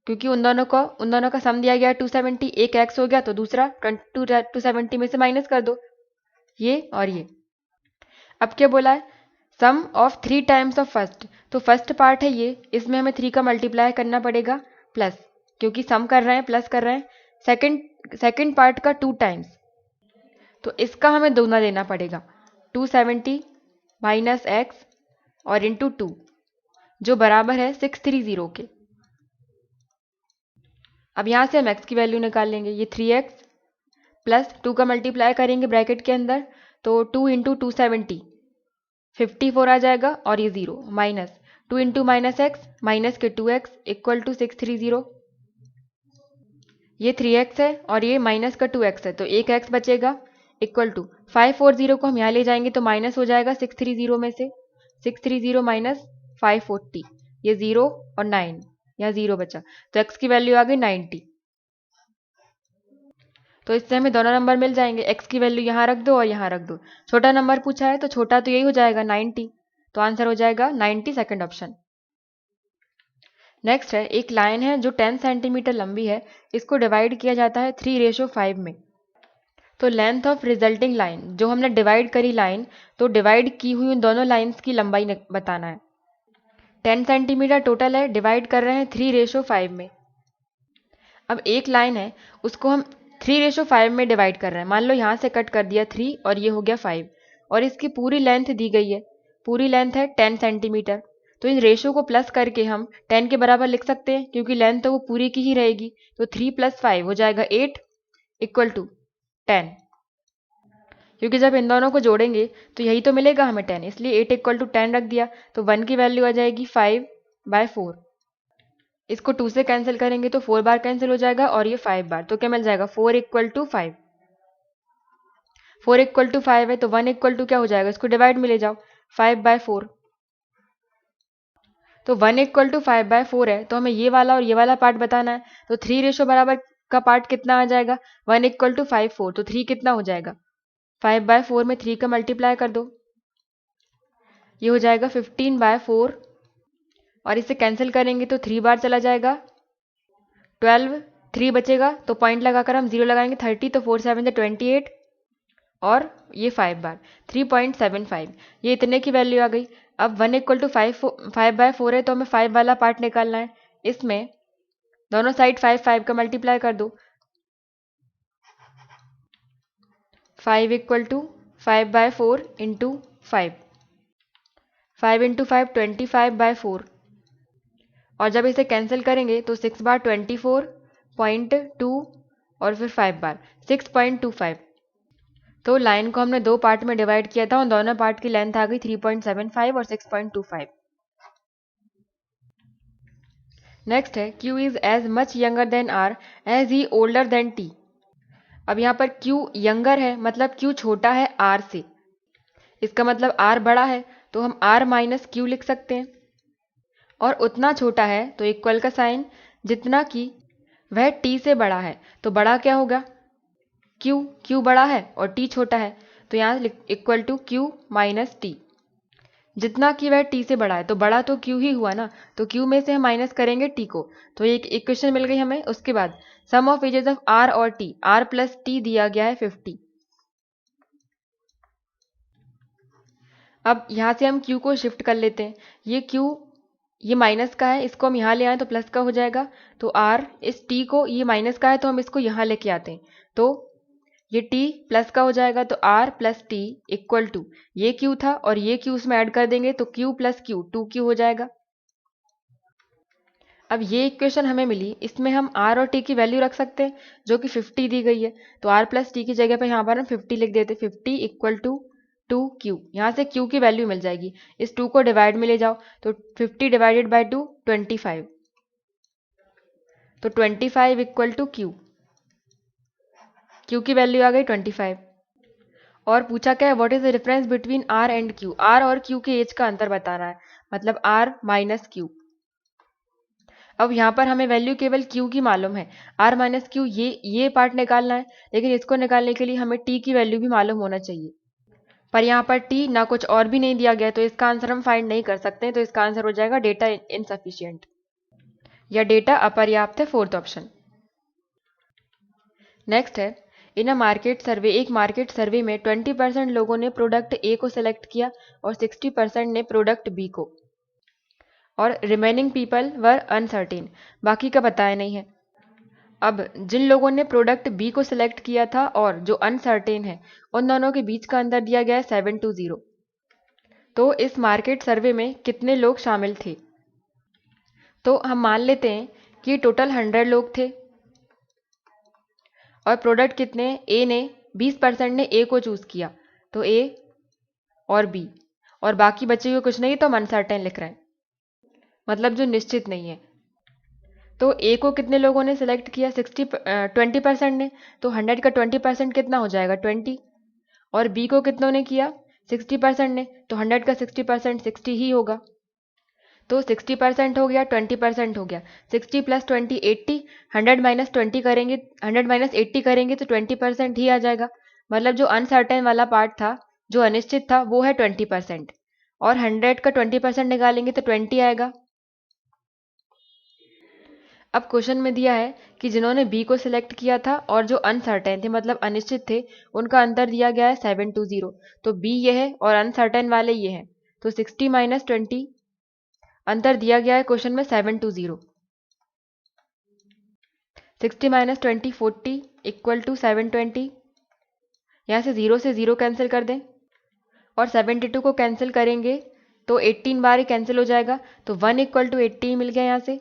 क्योंकि उन दोनों का सम दिया गया है 270, एक x हो गया तो दूसरा 270 में से माइनस कर दो ये और ये। अब क्या बोला है सम ऑफ 3 टाइम्स ऑफ फर्स्ट। तो फर्स्ट पार्ट है ये, इसमें हमें 3 का मल्टीप्लाई करना पड़ेगा प्लस, क्योंकि सम कर रहे हैं प्लस कर रहे हैं। सेकंड पार्ट का 2 टाइम्स तो इसका हमें दोगुना देना पड़ेगा 270 माइनस एक्स और इंटू 2 जो बराबर है 630 के। अब यहाँ से हम x की वैल्यू निकाल लेंगे। ये 3x प्लस 2 का मल्टीप्लाई करेंगे ब्रैकेट के अंदर तो 2 इंटू 270 54 आ जाएगा और ये 0 minus 2 into minus x minus के 2x इक्वल टू 630। ये 3x है और ये माइनस का 2x है तो एक x बचेगा इक्वल टू 540 को हम यहाँ ले जाएंगे तो माइनस हो जाएगा 630 में से 630 माइनस 540, ये 0 और 9 यहाँ 0 बचा तो x की वैल्यू आ गई 90। तो इससे हमें दोनों नंबर मिल जाएंगे। x की वैल्यू यहाँ रख दो और यहाँ रख दो। छोटा नंबर पूछा है तो छोटा तो यही हो जाएगा 90। तो आंसर हो जाएगा 90, सेकंड ऑप्शन। नेक्स्ट है एक लाइन है जो 10 सेंटीमीटर लंबी है, इसको डिवाइड किया जाता है 3:5 में। तो लेंथ ऑफ रिजल्टिंग लाइन, जो हमने डिवाइड करी लाइन, तो डिवाइड की हुई उन दोनों लाइंस की लंबाई बताना है। 10 सेंटीमीटर टोटल है, डिवाइड कर रहे हैं 3:5 में। अब एक लाइन है, उसको हम 3:5 में डिवाइड कर रहे हैं। मान लो यहाँ से कट कर दिया 3 और ये हो गया 5, और इसकी पूरी लेंथ दी गई है, पूरी लेंथ है 10 सेंटीमीटर। तो इन रेशो को प्लस करके हम 10 के बराबर लिख सकते हैं, क्योंकि लेंथ तो वो पूरी की ही रहेगी। तो 3 + 5 हो जाएगा 8 = 10, क्योंकि जब इन दोनों को जोड़ेंगे तो यही तो मिलेगा हमें 10, इसलिए 8 = 10 रख दिया। तो 1 की वैल्यू आ जाएगी 5/4। इसको 2 से कैंसिल करेंगे तो 4 बार कैंसिल हो जाएगा और ये 5 बार, तो क्या मिल जाएगा 4 = 5। 4 = 5 है तो 1 = क्या हो जाएगा, इसको डिवाइड में ले जाओ, 5/4। तो 1 = 5/4 है, तो हमें ये वाला और ये वाला पार्ट बताना है। तो 3 रेशो बराबर का पार्ट कितना आ जाएगा, 1 = 5 4, तो 3 कितना हो जाएगा, 5/4 में 3 का मल्टीप्लाई कर दो, ये हो जाएगा 15/4, और इसे कैंसिल करेंगे तो 3 बार चला जाएगा, 12, 3 बचेगा तो पॉइंट लगाकर हम 0 लगाएंगे, 30, तो 4 7 28, और ये 5 बार 3.75, ये इतने की वैल्यू आ गई। अब 1 = 5/4 है, तो हमें 5 वाला पार्ट निकालना है। इसमें दोनों साइड 5 5 का मल्टीप्लाई कर दो, 5 = 5/4 × 5, 5 × 5 25/4, और जब इसे कैंसिल करेंगे तो 6 बार 24.2, और फिर 5 बार 6.25। तो लाइन को हमने दो पार्ट में डिवाइड किया था, उन दोनों पार्ट की लेंथ आ गई 3.75 और 6.25। नेक्स्ट है Q is as much younger than R as he older than T। अब यहाँ पर Q यंगर है, मतलब Q छोटा है R से, इसका मतलब R बड़ा है, तो हम R - Q लिख सकते हैं। और उतना छोटा है तो इक्वल का साइन, जितना कि वह T से बड़ा है, तो बड़ा क्या होगा, Q बड़ा है और T छोटा है, तो यहाँ इक्वल टू Q - T। जितना कि वह T से बड़ा है, तो बड़ा तो Q ही हुआ ना, तो Q में से हम माइनस करेंगे T को, तो एक इक्वेशन मिल गई हमें। उसके बाद सम ऑफ एजेस ऑफ R और T, R + T दिया गया है 50। अब यहाँ से हम Q को शिफ्ट कर लेते हैं, ये Q ये माइनस का है, इसको हम यहाँ ले आए तो प्लस का हो जाएगा। तो R इस T को, ये माइनस का है तो हम इसको यहाँ लेके आते हैं, तो ये T प्लस का हो जाएगा। तो R + T = ये Q था और ये Q उसमें ऐड कर देंगे, तो Q + Q 2Q हो जाएगा। अब ये इक्वेशन हमें मिली, इसमें हम R और T की वैल्यू रख सकते हैं, जो कि 50 दी गई है। तो R + T की जगह पे यहाँ पर हम 50 लिख देते, 50 = 2Q। यहाँ से Q की वैल्यू मिल जाएगी, इस 2 को डिवाइड में ले जाओ, तो 50 / 2 25, तो 25 = Q की वैल्यू आ गई 25। और पूछा क्या है, what is the difference between R and Q, R और Q के एज का अंतर बताना है, मतलब R - Q। अब यहाँ पर हमें वैल्यू केवल Q की मालूम है, R - Q ये पार्ट निकालना है, लेकिन इसको निकालने के लिए हमें T की वैल्यू भी मालूम होना चाहिए। पर यहाँ पर T ना कुछ और भी नहीं दिया गया, तो इसका आंसर हम फाइंड नहीं कर सकते, तो इसका आंसर हो जाएगा डेटा इनसफिशिएंट, या डेटा अपर्याप्त है, 4th ऑप्शन। नेक्स्ट है, इन अ मार्केट सर्वे, एक मार्केट सर्वे में 20% लोगों ने प्रोडक्ट ए को सिलेक्ट किया और 60% ने प्रोडक्ट बी को, और रिमेनिंग पीपल वर अनसर्टेन, बाकी का बताया नहीं है। अब जिन लोगों ने प्रोडक्ट बी को सिलेक्ट किया था और जो अनसर्टेन है, उन दोनों के बीच का अंतर दिया गया है 7-0। तो इस मार्केट सर्वे में कितने लोग शामिल थे, तो हम मान लेते हैं कि टोटल 100 लोग थे, और प्रोडक्ट कितने, ए ने 20% ने ए को चूज किया, तो ए और बी, और बाकी बचे हुए कुछ नहीं, तो हम अनसर्टेन लिख रहे हैं, मतलब जो निश्चित नहीं है। तो ए को कितने लोगों ने सिलेक्ट किया, 20% ने, तो 100 का 20% कितना हो जाएगा, 20। और बी को कितनों ने किया, 60% ने, तो 100 का 60% 60 ही होगा। तो 60% हो गया, 20% हो गया, 60 + 20 80, 100 - 20 करेंगे, 100 - 80 करेंगे तो 20% ही आ जाएगा। मतलब जो अनसर्टेन वाला पार्ट था, जो अनिश्चित था, वो है 20%, और 100 का 20% निकालेंगे तो 20 आएगा। अब क्वेश्चन में दिया है कि जिन्होंने बी को सिलेक्ट किया था और जो अनसर्टेन थे मतलब अनिश्चित थे उनका अंतर दिया गया है 720। तो बी ये है और अनसर्टेन वाले ये हैं। तो 60 माइनस 20 अंतर दिया गया है क्वेश्चन में 720। 60 माइनस 20 40 इक्वल टू 720। यहाँ से 0 से 0 कैंसिल कर दें और 72 को कैंसिल करेंगे तो 18 बार ही कैंसिल हो जाएगा। तो 1 इक्वल टू 80 मिल गया यहाँ से।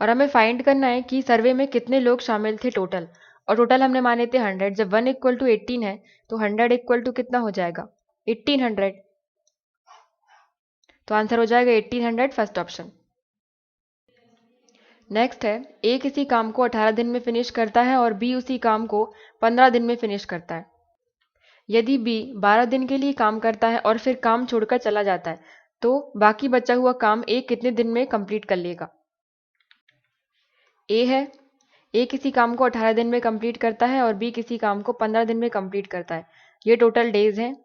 और हमें फाइंड करना है कि सर्वे में कितने लोग शामिल थे टोटल, और टोटल हमने माने थे 100। जब 1 इक्वल टू 18 है तो 100 इक्वल टू कितना हो जाएगा 1800। तो आंसर हो जाएगा 1800, फर्स्ट ऑप्शन। नेक्स्ट है, ए किसी काम को 18 दिन में फिनिश करता है और बी उसी काम को 15 दिन में फिनिश करता है। यदि बी 12 दिन के लिए काम करता है और फिर काम छोड़कर चला जाता है तो बाकी बचा हुआ काम ए कितने दिन में कंप्लीट कर लेगा। ए है, ए किसी काम को 18 दिन में कंप्लीट करता है और बी किसी काम को 15 दिन में कंप्लीट करता है। ये टोटल डेज हैं।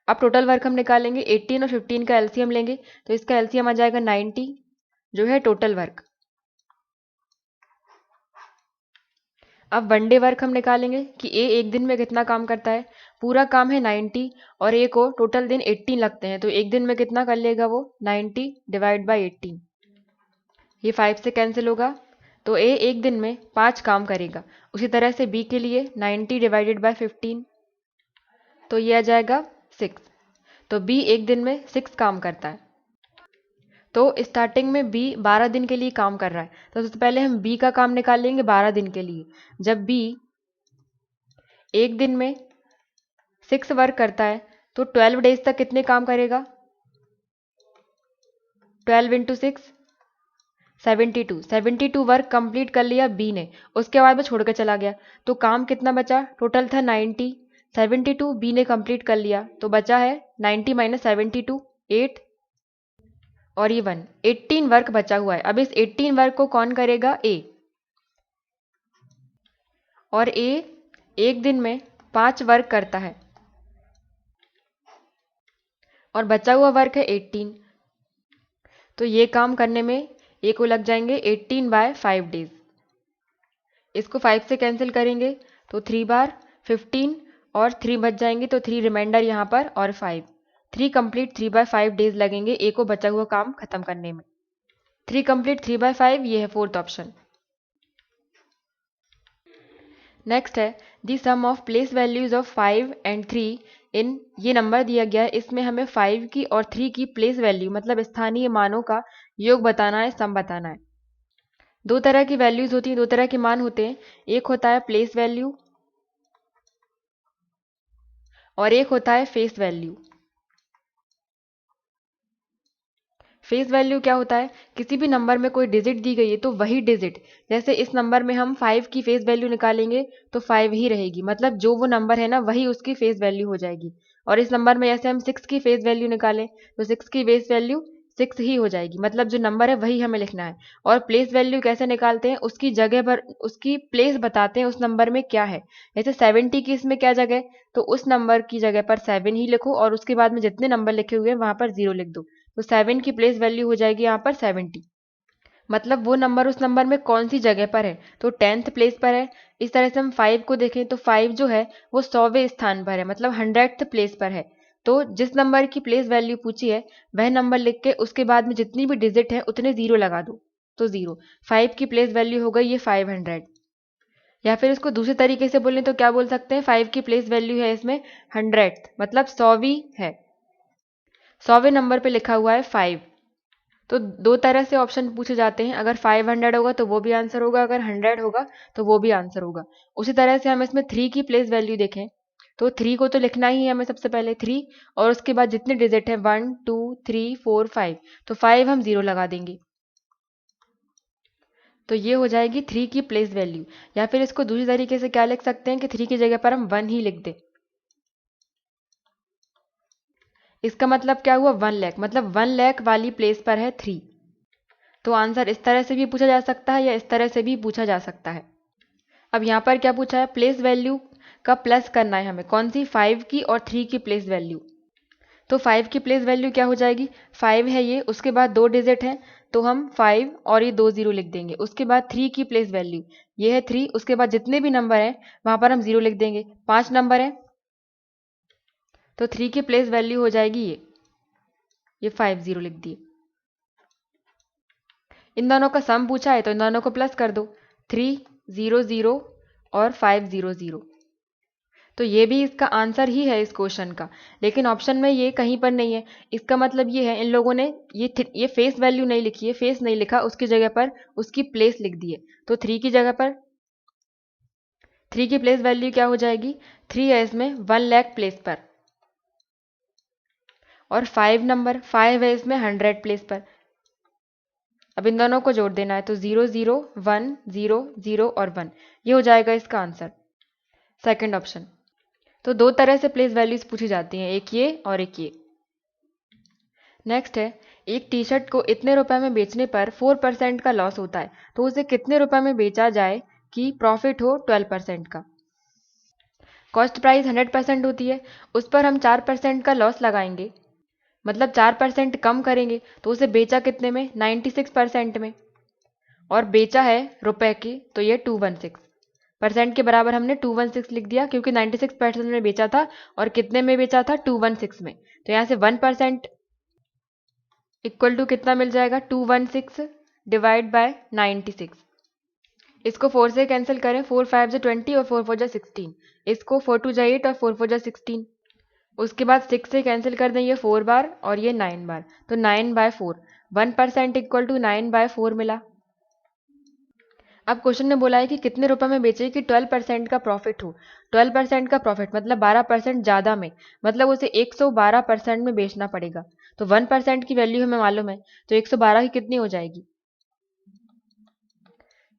अब टोटल वर्क हम निकालेंगे, 18 और 15 का एलसीएम लेंगे तो इसका एलसीएम आ जाएगा 90 जो है टोटल वर्क। अब वन डे वर्क हम निकालेंगे कि ए एक दिन में कितना काम करता है। पूरा काम है 90 और ए को टोटल दिन 18 लगते हैं तो एक दिन में कितना कर लेगा वो 90 डिवाइड बाई 18। ये 5 से कैंसिल होगा तो ए एक दिन में 5 काम करेगा। उसी तरह से बी के लिए 90 डिवाइडेड बाय 15 तो ये आ जाएगा 6। तो बी एक दिन में 6 काम करता है। तो स्टार्टिंग में बी 12 दिन के लिए काम कर रहा है तो सबसे पहले हम बी का काम निकाल लेंगे 12 दिन के लिए। जब बी एक दिन में 6 वर्क करता है तो 12 डेज तक कितने काम करेगा 12 इंटू 6 72 वर्क कंप्लीट कर लिया बी ने। उसके बाद वो छोड़ कर चला गया तो काम कितना बचा, टोटल था 90, 72 बी ने कंप्लीट कर लिया तो बचा है 90 माइनस 72 8 और ये 1, 18 वर्क बचा हुआ है। अब इस 18 वर्क को कौन करेगा ए, और ए एक दिन में 5 वर्क करता है और बचा हुआ वर्क है 18। तो ये काम करने में ए को लग जाएंगे 18 बाय 5 डेज। इसको 5 से कैंसिल करेंगे तो 3 बार 15 और 3 बच जाएंगे तो 3 रिमाइंडर यहाँ पर और 5, 3 कंप्लीट 3 बाय 5 डेज लगेंगे ए को बचा हुआ काम खत्म करने में। 3 कंप्लीट 3 बाय 5 ये है फोर्थ ऑप्शन। नेक्स्ट है the sum of place values of 5 and 3 in, ये नंबर दिया गया है, इसमें हमें 5 की और 3 की प्लेस वैल्यू मतलब स्थानीय मानों का योग बताना है, सम बताना है। दो तरह की वैल्यूज होती हैं, दो तरह के मान होते हैं, एक होता है प्लेस वैल्यू और एक होता है फेस वैल्यू। फेस वैल्यू क्या होता है, किसी भी नंबर में कोई डिजिट दी गई है तो वही डिजिट, जैसे इस नंबर में हम 5 की फेस वैल्यू निकालेंगे तो 5 ही रहेगी, मतलब जो वो नंबर है ना वही उसकी फेस वैल्यू हो जाएगी। और इस नंबर में जैसे हम 6 की फेस वैल्यू निकालें तो 6 की फेस वैल्यू 6 ही हो जाएगी, मतलब जो नंबर है वही हमें लिखना है। और प्लेस वैल्यू कैसे निकालते हैं, उसकी जगह पर उसकी प्लेस बताते हैं उस नंबर में क्या है। जैसे 70 की इसमें क्या जगह, तो उस नंबर की जगह पर 7 ही लिखो और उसके बाद में जितने नंबर लिखे हुए हैं वहां पर 0 लिख दो। तो 7 की प्लेस वैल्यू हो जाएगी यहाँ पर 70, मतलब वो नंबर उस नंबर में कौन सी जगह पर है, तो 10th प्लेस पर है। इस तरह से हम 5 को देखें तो 5 जो है वो 100वें स्थान पर है, मतलब 100th प्लेस पर है। तो जिस नंबर की प्लेस वैल्यू पूछी है वह नंबर लिख के उसके बाद में जितनी भी डिजिट है उतने 0 लगा दो। तो 0, 5 की प्लेस वैल्यू हो गई ये 500। या फिर इसको दूसरे तरीके से बोलें तो क्या बोल सकते हैं, 5 की प्लेस वैल्यू है इसमें 100th, मतलब 100वीं है, 100वें नंबर पे लिखा हुआ है 5। तो दो तरह से ऑप्शन पूछे जाते हैं, अगर 500 होगा तो वो भी आंसर होगा, अगर 100 होगा तो वो भी आंसर होगा। उसी तरह से हम इसमें 3 की प्लेस वैल्यू देखें तो 3 को तो लिखना ही है हमें, सबसे पहले 3 और उसके बाद जितने डिजिट है 1 2 3 4 5, तो 5 हम 0 लगा देंगे। तो ये हो जाएगी 3 की प्लेस वैल्यू। या फिर इसको दूसरी तरीके से क्या लिख सकते हैं कि 3 की जगह पर हम 1 ही लिख दें। इसका मतलब क्या हुआ, 1 लाख, मतलब 1 लाख वाली प्लेस पर है 3। तो आंसर इस तरह से भी पूछा जा सकता है या इस तरह से भी पूछा जा सकता है। अब यहाँ पर क्या पूछा है, प्लेस वैल्यू का प्लस करना है हमें, कौन सी, 5 की और 3 की प्लेस वैल्यू। तो 5 की प्लेस वैल्यू क्या हो जाएगी, 5 है ये, उसके बाद 2 डिजिट हैं तो हम 5 और ये 2 0 लिख देंगे। उसके बाद 3 की प्लेस वैल्यू ये है 3, उसके बाद जितने भी नंबर हैं वहां पर हम 0 लिख देंगे। 5 नंबर हैं तो 3 की प्लेस वैल्यू हो जाएगी ये 5 0 लिख दिए। इन दोनों का सम पूछा है तो इन दोनों को प्लस कर दो, 3 0 0 और 5 0 0। तो ये भी इसका आंसर ही है इस क्वेश्चन का, लेकिन ऑप्शन में ये कहीं पर नहीं है। इसका मतलब ये है इन लोगों ने ये फेस वैल्यू नहीं लिखी है, फेस नहीं लिखा, उसकी जगह पर उसकी प्लेस लिख दी है। तो 3 की जगह पर 3 की प्लेस वैल्यू क्या हो जाएगी, 3 है इसमें 1 लाख प्लेस पर, और 5 नंबर 5 है इसमें 100 प्लेस पर। अब इन दोनों को जोड़ देना है तो 0 0 1 0 0 और 1, ये हो जाएगा इसका आंसर, सेकंड ऑप्शन। तो दो तरह से प्लेस वैल्यूज पूछी जाती हैं, एक ये और एक ये। नेक्स्ट है, एक टी शर्ट को इतने रुपए में बेचने पर 4% का लॉस होता है, तो उसे कितने रुपए में बेचा जाए कि प्रॉफिट हो 12% का। कॉस्ट प्राइस 100% होती है, उस पर हम 4% का लॉस लगाएंगे, मतलब 4% कम करेंगे, तो उसे बेचा कितने में, 96% में, और बेचा है रुपए की, तो ये 216 परसेंट के बराबर हमने 216 लिख दिया, क्योंकि 96% में बेचा था और कितने में बेचा था, 216 में। तो यहाँ से 1% इक्वल टू कितना मिल जाएगा, 216 डिवाइड बाय 96। इसको 4 से कैंसिल करें, 4 5 से 20 और 4 4 जा 16, इसको 4 2 जा 8 और 4 4 जा 16। उसके बाद 6 से कैंसिल कर दें, ये 4 बार और ये 9 बार, तो 9/4, 1% इक्वल टू 9/4 मिला। अब क्वेश्चन ने बोला है कि कितने रुपए में बेचे कि 12% का प्रॉफिट हो। 12% का प्रॉफिट मतलब 12% ज़्यादा में, मतलब उसे 112% में बेचना पड़ेगा। तो 1% की वैल्यू हमें मालूम है, तो 112 की कितनी हो जाएगी,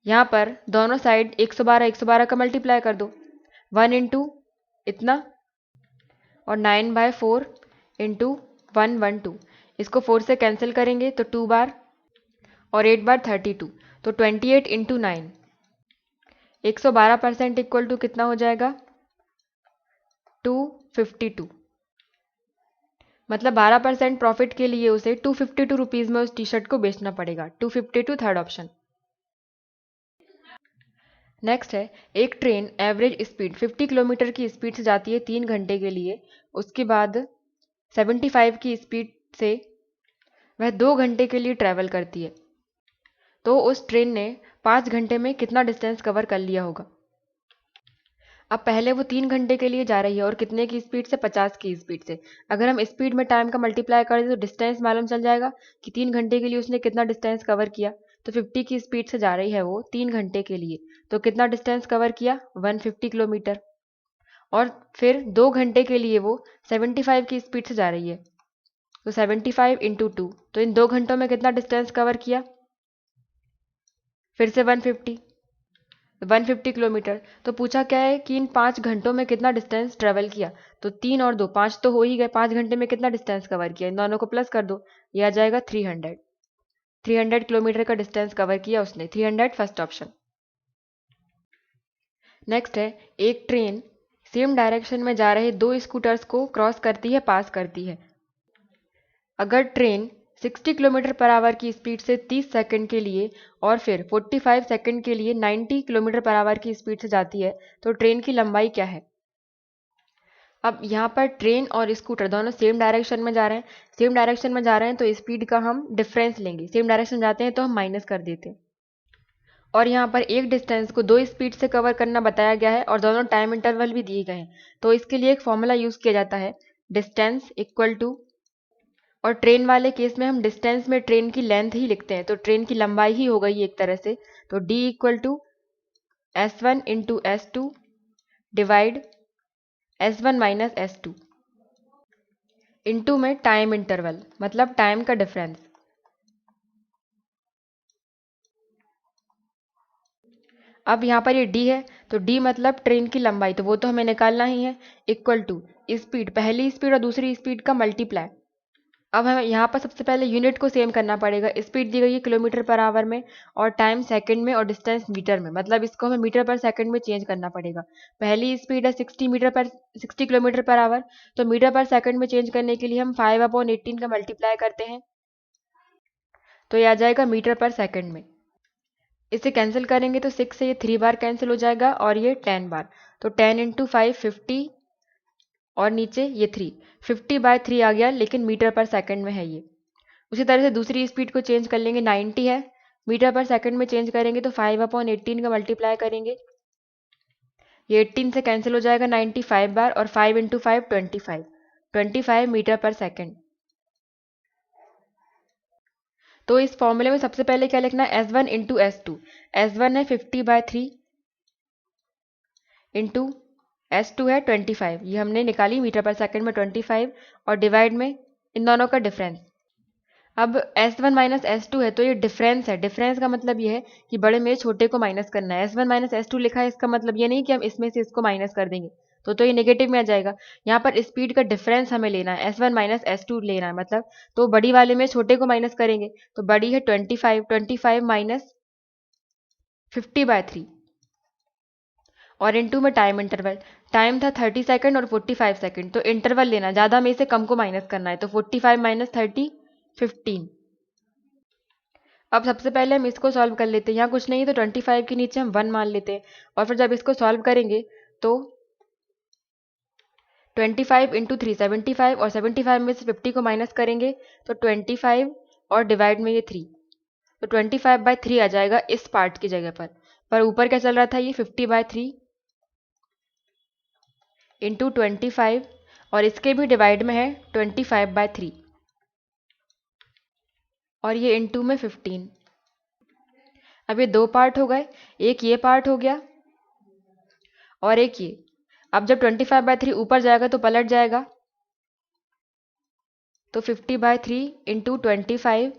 यहाँ पर दोनों साइड 112 का मल्टीप्लाई कर दो, 1 इंटू इतना और 9/4 इंटू 112, इसको 4 से कैंसिल करेंगे तो 2 बार और 8 बार 32, तो 28 इंटू 9, 112% इक्वल टू कितना हो जाएगा, 252। मतलब 12% प्रॉफिट के लिए उसे 252 रुपीज़ में उस टी शर्ट को बेचना पड़ेगा, 252 थर्ड ऑप्शन। नेक्स्ट है, एक ट्रेन एवरेज स्पीड 50 किलोमीटर की स्पीड से जाती है 3 घंटे के लिए, उसके बाद 75 की स्पीड से वह 2 घंटे के लिए ट्रैवल करती है, तो उस ट्रेन ने 5 घंटे में कितना डिस्टेंस कवर कर लिया होगा। अब पहले वो 3 घंटे के लिए जा रही है और कितने की स्पीड से, 50 की स्पीड से। अगर हम स्पीड में टाइम का मल्टीप्लाई कर दें तो डिस्टेंस मालूम चल जाएगा कि 3 घंटे के लिए उसने कितना डिस्टेंस कवर किया। तो 50 की स्पीड से जा रही है वो 3 घंटे के लिए, तो कितना डिस्टेंस कवर किया, 150 किलोमीटर। और फिर 2 घंटे के लिए वो 75 की स्पीड से जा रही है, तो 75 इंटू 2, तो इन 2 घंटों में कितना डिस्टेंस कवर किया, फिर से 150 किलोमीटर। तो पूछा क्या है कि इन 5 घंटों में कितना डिस्टेंस ट्रेवल किया, तो 3 और 2 5 तो हो ही गए, 5 घंटे में कितना डिस्टेंस कवर किया, इन दोनों को प्लस कर दो, ये आ जाएगा 300 किलोमीटर का डिस्टेंस कवर किया उसने, 300 फर्स्ट ऑप्शन। नेक्स्ट है, एक ट्रेन सेम डायरेक्शन में जा रहे 2 स्कूटर्स को क्रॉस करती है, पास करती है। अगर ट्रेन 60 किलोमीटर पर आवर की स्पीड से 30 सेकंड के लिए और फिर 45 सेकंड के लिए 90 किलोमीटर पर आवर की स्पीड से जाती है, तो ट्रेन की लंबाई क्या है। अब यहाँ पर ट्रेन और स्कूटर दोनों सेम डायरेक्शन में जा रहे हैं, सेम डायरेक्शन में जा रहे हैं तो स्पीड का हम डिफरेंस लेंगे, सेम डायरेक्शन जाते हैं तो हम माइनस कर देते हैं। और यहाँ पर एक डिस्टेंस को 2 स्पीड से कवर करना बताया गया है और दोनों टाइम इंटरवल भी दिए गए हैं, तो इसके लिए एक फॉर्मूला यूज़ किया जाता है, डिस्टेंस इक्वल टू, और ट्रेन वाले केस में हम डिस्टेंस में ट्रेन की लेंथ ही लिखते हैं, तो ट्रेन की लंबाई ही हो गई एक तरह से, तो d equal to S1 into S2 divide S1 minus S2 into में टाइम इंटरवल, मतलब टाइम का डिफरेंस। अब यहाँ पर ये d है, तो d मतलब ट्रेन की लंबाई, तो वो तो हमें निकालना ही है, इक्वल टू स्पीड, पहली स्पीड और दूसरी स्पीड का मल्टीप्लाई। अब हमें यहाँ पर सबसे पहले यूनिट को सेम करना पड़ेगा, स्पीड दी गई है किलोमीटर पर आवर में और टाइम सेकंड में और डिस्टेंस मीटर में, मतलब इसको हमें मीटर पर सेकंड में चेंज करना पड़ेगा। पहली स्पीड है 60 किलोमीटर पर आवर, तो मीटर पर सेकंड में चेंज करने के लिए हम 5/18 का मल्टीप्लाई करते हैं। तो ये आ जाएगा मीटर पर सेकंड में। इसे कैंसिल करेंगे तो 6 से ये 3 बार कैंसिल हो जाएगा और ये 10 बार, तो 10 इंटू 5 50 और नीचे ये 3, 50/3 आ गया, लेकिन मीटर पर सेकंड में है ये। उसी तरह से दूसरी स्पीड को चेंज कर लेंगे, 90 है, मीटर पर सेकंड में चेंज करेंगे तो 5/18 का मल्टीप्लाई करेंगे, ये 18 से कैंसिल हो जाएगा 95 बार, और 5 इंटू 5 25 मीटर पर सेकंड। तो इस फॉर्मूले में सबसे पहले क्या लिखना है, S1 इंटू S2। S1 है 50/3 इंटू S2 है 25, ये हमने निकाली मीटर पर सेकंड में 25, और डिवाइड में इन दोनों का डिफरेंस। अब S1 माइनस S2 है तो ये डिफरेंस है, डिफरेंस का मतलब ये है कि बड़े में छोटे को माइनस करना है। S1 माइनस S2 लिखा है, इसका मतलब ये नहीं कि हम इसमें से इसको माइनस कर देंगे तो ये नेगेटिव में आ जाएगा। यहाँ पर स्पीड का डिफरेंस हमें लेना है, S1 माइनस S2 लेना है, मतलब तो बड़ी वाले में छोटे को माइनस करेंगे, तो बड़ी है 25 माइनस 50/3, और इनटू में टाइम इंटरवल, टाइम था 30 सेकंड और 45 सेकंड, तो इंटरवल लेना, ज़्यादा में से कम को माइनस करना है, तो 45 माइनस 30 15। अब सबसे पहले हम इसको सॉल्व कर लेते हैं, यहाँ कुछ नहीं है तो 25 के नीचे हम 1 मान लेते हैं, और फिर जब इसको सॉल्व करेंगे तो 25 इंटू 3 75, और 75 में से 50 को माइनस करेंगे तो 25, और डिवाइड में ये 3, तो 25/3 आ जाएगा इस पार्ट की जगह पर ऊपर क्या चल रहा था, ये 50/3 इंटू 25, और इसके भी डिवाइड में है 25/3, और ये इंटू में 15। अब ये दो पार्ट हो गए, एक ये पार्ट हो गया और एक ये। अब जब 25/3 ऊपर जाएगा तो पलट जाएगा, तो 50/3 इंटू 25,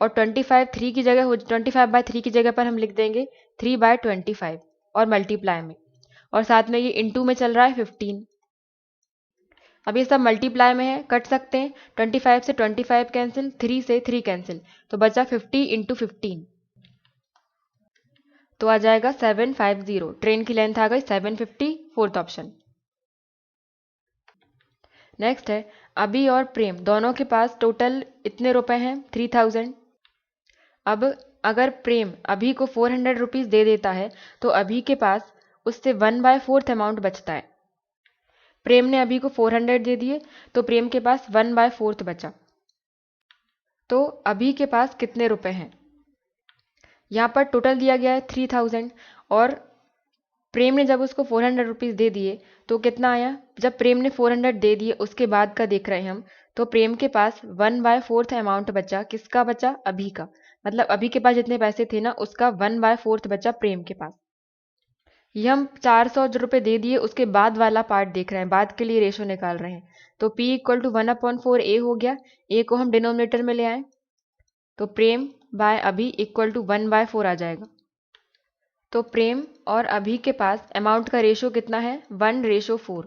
और 25/3 की जगह 25/3 की जगह पर हम लिख देंगे 3/25 और मल्टीप्लाई में, और साथ में ये इंटू में चल रहा है 15। अब ये सब मल्टीप्लाई में है, कट सकते हैं, 25 से 25 कैंसिल, 3 से 3 कैंसिल, तो बचा 50 इंटू 15, तो आ जाएगा 750। ट्रेन की लेंथ आ गई 750, फोर्थ ऑप्शन। नेक्स्ट है, अभी और प्रेम दोनों के पास टोटल इतने रुपए हैं 3000। अब अगर प्रेम अभी को 400 रुपीज़ दे देता है तो अभी के पास उससे 1/4 अमाउंट बचता है। प्रेम ने अभी को 400 दे दिए तो प्रेम के पास 1/4 बचा, तो अभी के पास कितने रुपए हैं। यहाँ पर टोटल दिया गया है 3000, और प्रेम ने जब उसको 400 रुपीज़ दे दिए तो कितना आया, जब प्रेम ने 400 दे दिए उसके बाद का देख रहे हैं हम, तो प्रेम के पास 1/4 अमाउंट बचा, किसका बचा, अभी का, मतलब अभी के पास जितने पैसे थे ना उसका 1/4 बचा प्रेम के पास। ये हम 400 जो रुपये दे दिए उसके बाद वाला पार्ट देख रहे हैं, बाद के लिए रेशो निकाल रहे हैं, तो P इक्वल टू 1/4 ए हो गया, ए को हम डिनोमिनेटर में ले आए, तो प्रेम बाय अभी इक्वल टू 1/4 आ जाएगा। तो प्रेम और अभी के पास अमाउंट का रेशो कितना है, 1:4।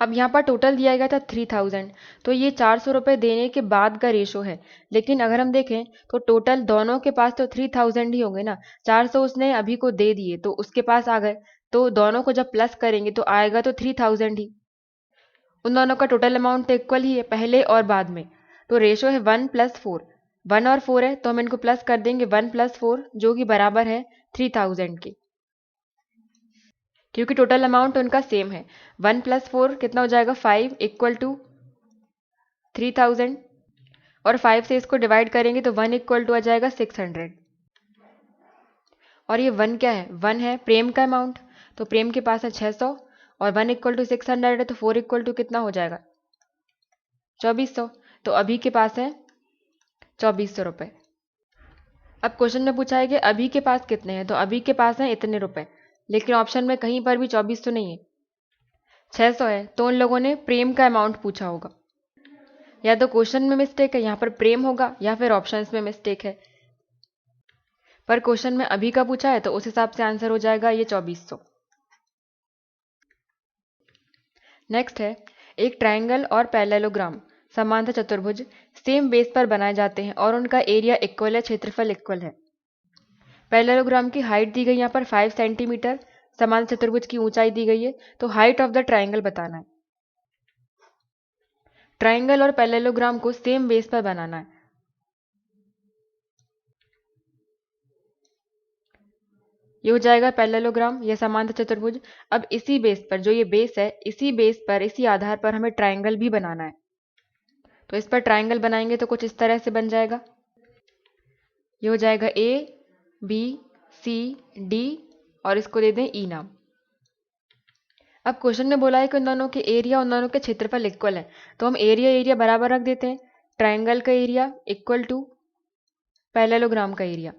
अब यहाँ पर टोटल दिया गया था 3000, तो ये 400 रुपये देने के बाद का रेशो है, लेकिन अगर हम देखें तो टोटल दोनों के पास तो 3000 ही होंगे ना, 400 उसने अभी को दे दिए तो उसके पास आ गए, तो दोनों को जब प्लस करेंगे तो आएगा तो 3000 ही। उन दोनों का टोटल अमाउंट तो इक्वल ही है पहले और बाद में, तो रेशो है 1+4, 1 और 4 है तो हम इनको प्लस कर देंगे, 1+4 जो कि बराबर है 3000 के, क्योंकि टोटल अमाउंट उनका सेम है। 1+4 कितना हो जाएगा, 5 इक्वल टू 3000, और 5 से इसको डिवाइड करेंगे तो 1 इक्वल टू आ जाएगा 600। और ये 1 क्या है, 1 है प्रेम का अमाउंट, तो प्रेम के पास है 600, और 1 इक्वल टू 600 है, तो 4 इक्वल टू कितना हो जाएगा 2400, तो अभी के पास है 2400 रुपये। अब क्वेश्चन में पूछा है कि अभी के पास कितने हैं, तो अभी के पास हैं इतने रुपए, लेकिन ऑप्शन में कहीं पर भी 2400 नहीं है, 600 है, तो उन लोगों ने प्रेम का अमाउंट पूछा होगा, या तो क्वेश्चन में मिस्टेक है, यहाँ पर प्रेम होगा, या फिर ऑप्शंस में मिस्टेक है, पर क्वेश्चन में अभी का पूछा है तो उस हिसाब से आंसर हो जाएगा ये 2400। नेक्स्ट है, एक ट्रायंगल और पैरेललोग्राम समांतर चतुर्भुज सेम बेस पर बनाए जाते हैं और उनका एरिया इक्वल है, क्षेत्रफल इक्वल है। पैरेललोग्राम की हाइट दी गई यहाँ पर 5 सेंटीमीटर, समांतर चतुर्भुज की ऊंचाई दी गई है, तो हाइट ऑफ द ट्रायंगल बताना है। ट्रायंगल और पैरेललोग्राम को सेम बेस पर बनाना है, ये हो जाएगा पैरेललोग्राम या समांतर चतुर्भुज। अब इसी बेस पर, जो ये बेस है, इसी बेस पर, इसी आधार पर हमें ट्राइंगल भी बनाना है। तो इस पर ट्राइंगल बनाएंगे तो कुछ इस तरह से बन जाएगा। ये हो जाएगा ABCD और इसको दे दें E नाम। अब क्वेश्चन में बोला है कि उन दोनों के एरिया, उन दोनों के क्षेत्रफल इक्वल है, तो हम एरिया एरिया बराबर रख देते हैं। ट्राइंगल का एरिया इक्वल टू पैरेललोग्राम का एरिया।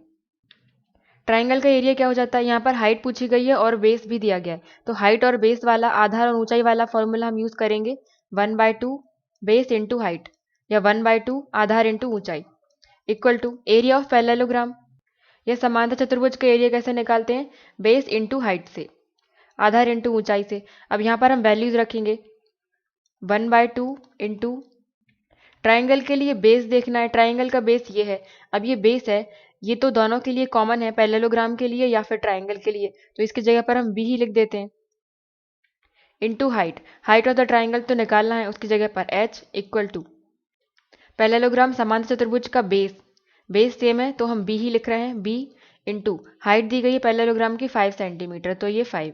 ट्राइंगल का एरिया क्या हो जाता है, यहाँ पर हाइट पूछी गई है और बेस भी दिया गया है, तो हाइट और बेस वाला, आधार और ऊंचाई वाला फॉर्मूला हम यूज करेंगे 1/2 बेस इंटू हाइट, या 1/2 आधार इंटू ऊंचाई, equal to area of parallelogram. यह समांतर चतुर्भुज का एरिया कैसे निकालते हैं, बेस इंटू हाइट से, आधार इंटू ऊंचाई से। अब यहाँ पर हम वैल्यूज रखेंगे 1/2 इंटू, ट्राइंगल के लिए बेस देखना है, ट्राइंगल का बेस ये है। अब ये बेस है, ये तो दोनों के लिए कॉमन है, पैरेललोग्राम के लिए या फिर ट्राइंगल के लिए, तो इसकी जगह पर हम बी ही लिख देते हैं, into height. Height of the triangle तो निकालना है, उसकी जगह पर h इक्वल टू पैरेललोग्राम समांतर चतुर्भुज का बेस, बेस सेम है तो हम बी ही लिख रहे हैं, बी इंटू हाइट दी गई है पैरेललोग्राम की 5 सेंटीमीटर, तो ये 5।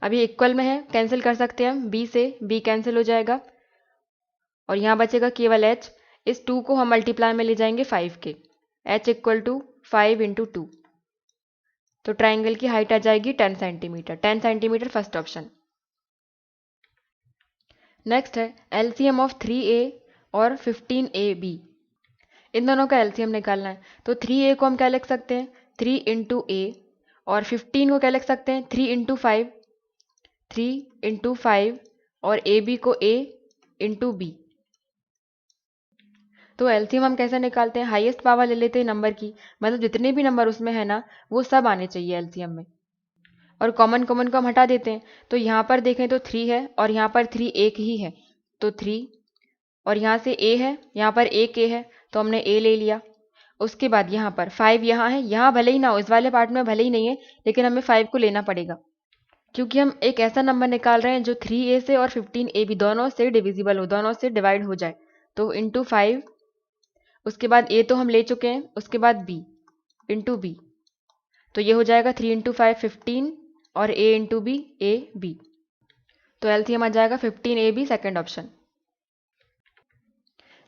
अब ये इक्वल में है, कैंसिल कर सकते हैं हम, बी से बी कैंसिल हो जाएगा और यहाँ बचेगा केवल h। इस 2 को हम मल्टीप्लाई में ले जाएंगे 5 के, h इक्वल टू 5 इंटू 2, तो ट्राइंगल की हाइट आ जाएगी 10 centimetre. 10 centimetre first option. Next है एलसीएम ऑफ 3a और 15ab। इन दोनों का एलसीएम निकालना है, तो 3a को हम क्या लिख सकते हैं, 3 इंटू ए, और 15 को क्या लिख सकते हैं, 3 इंटू 5, 3 इंटू 5, और ए बी को a इंटू बी। तो एलसीएम हम कैसे निकालते हैं, हाईएस्ट पावर ले लेते हैं नंबर की, मतलब जितने भी नंबर उसमें है ना, वो सब आने चाहिए एलसीएम में, और कॉमन कॉमन को हम हटा देते हैं। तो यहाँ पर देखें तो 3 है और यहाँ पर 3 एक ही है, तो 3, और यहाँ से a है, यहाँ पर एक a है तो हमने a ले लिया। उसके बाद यहाँ पर 5 यहाँ है, यहाँ भले ही ना हो, इस वाले पार्ट में भले ही नहीं है, लेकिन हमें 5 को लेना पड़ेगा, क्योंकि हम एक ऐसा नंबर निकाल रहे हैं जो 3a से और 15a भी दोनों से डिविजिबल हो, दोनों से डिवाइड हो जाए, तो इंटू 5। उसके बाद a तो हम ले चुके हैं, उसके बाद b इंटू बी, तो ये हो जाएगा 3 इंटू 5 15, और a into b a b, तो एलसीएम आ जाएगा 15ab, सेकेंड ऑप्शन।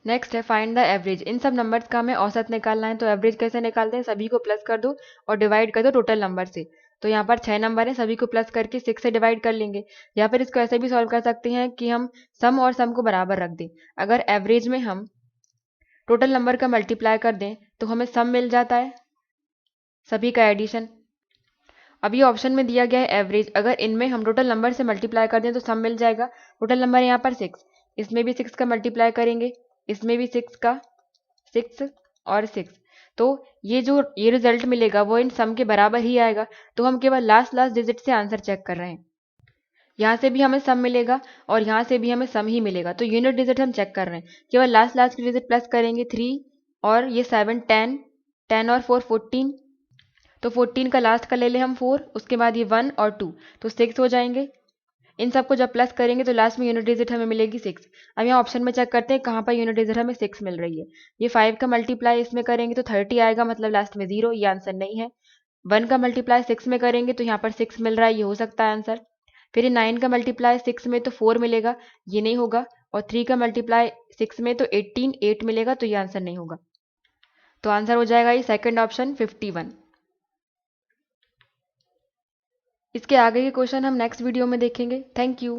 नेक्स्ट है फाइंड द एवरेज। इन सब नंबर्स का हमें औसत निकालना है, तो एवरेज कैसे निकालते हैं, सभी को प्लस कर दो और डिवाइड कर दो टोटल नंबर से। तो यहाँ पर 6 नंबर है, सभी को प्लस करके 6 से डिवाइड कर लेंगे, या फिर इसको ऐसे भी सॉल्व कर सकते हैं कि हम सम और सम को बराबर रख दें। अगर एवरेज में हम टोटल नंबर का मल्टीप्लाई कर दें तो हमें सम मिल जाता है, सभी का एडिशन। अब ये ऑप्शन में दिया गया है एवरेज, अगर इनमें हम टोटल नंबर से मल्टीप्लाई कर दें तो सम मिल जाएगा। टोटल नंबर है यहाँ पर 6, इसमें भी 6 का मल्टीप्लाई करेंगे, इसमें भी 6 का, 6 और 6, तो ये रिजल्ट मिलेगा वो इन सम के बराबर ही आएगा। तो हम केवल लास्ट डिजिट से आंसर चेक कर रहे हैं, यहाँ से भी हमें सम मिलेगा और यहाँ से भी हमें सम ही मिलेगा, तो यूनिट डिजिट हम चेक कर रहे हैं, केवल लास्ट की डिजिट प्लस करेंगे, 3 और ये 7 10, 10 और 4 14, तो 14 का लास्ट का ले लें हम 4, उसके बाद ये 1 और 2, तो 6 हो जाएंगे। इन सबको जब प्लस करेंगे तो लास्ट में यूनिट डिजिट हमें मिलेगी 6। अब यहाँ ऑप्शन में चेक करते हैं कहाँ पर यूनिट डिजिट हमें 6 मिल रही है। ये 5 का मल्टीप्लाई इसमें करेंगे तो 30 आएगा, मतलब लास्ट में 0, ये आंसर नहीं है। 1 का मल्टीप्लाई 6 में करेंगे तो यहाँ पर 6 मिल रहा है, ये हो सकता है आंसर। फिर ये 9 का मल्टीप्लाई 6 में तो 4 मिलेगा, ये नहीं होगा। और 3 का मल्टीप्लाई 6 में तो 18 8 मिलेगा, तो ये आंसर नहीं होगा। तो आंसर हो जाएगा ये सेकंड ऑप्शन 51। इसके आगे के क्वेश्चन हम नेक्स्ट वीडियो में देखेंगे। Thank you.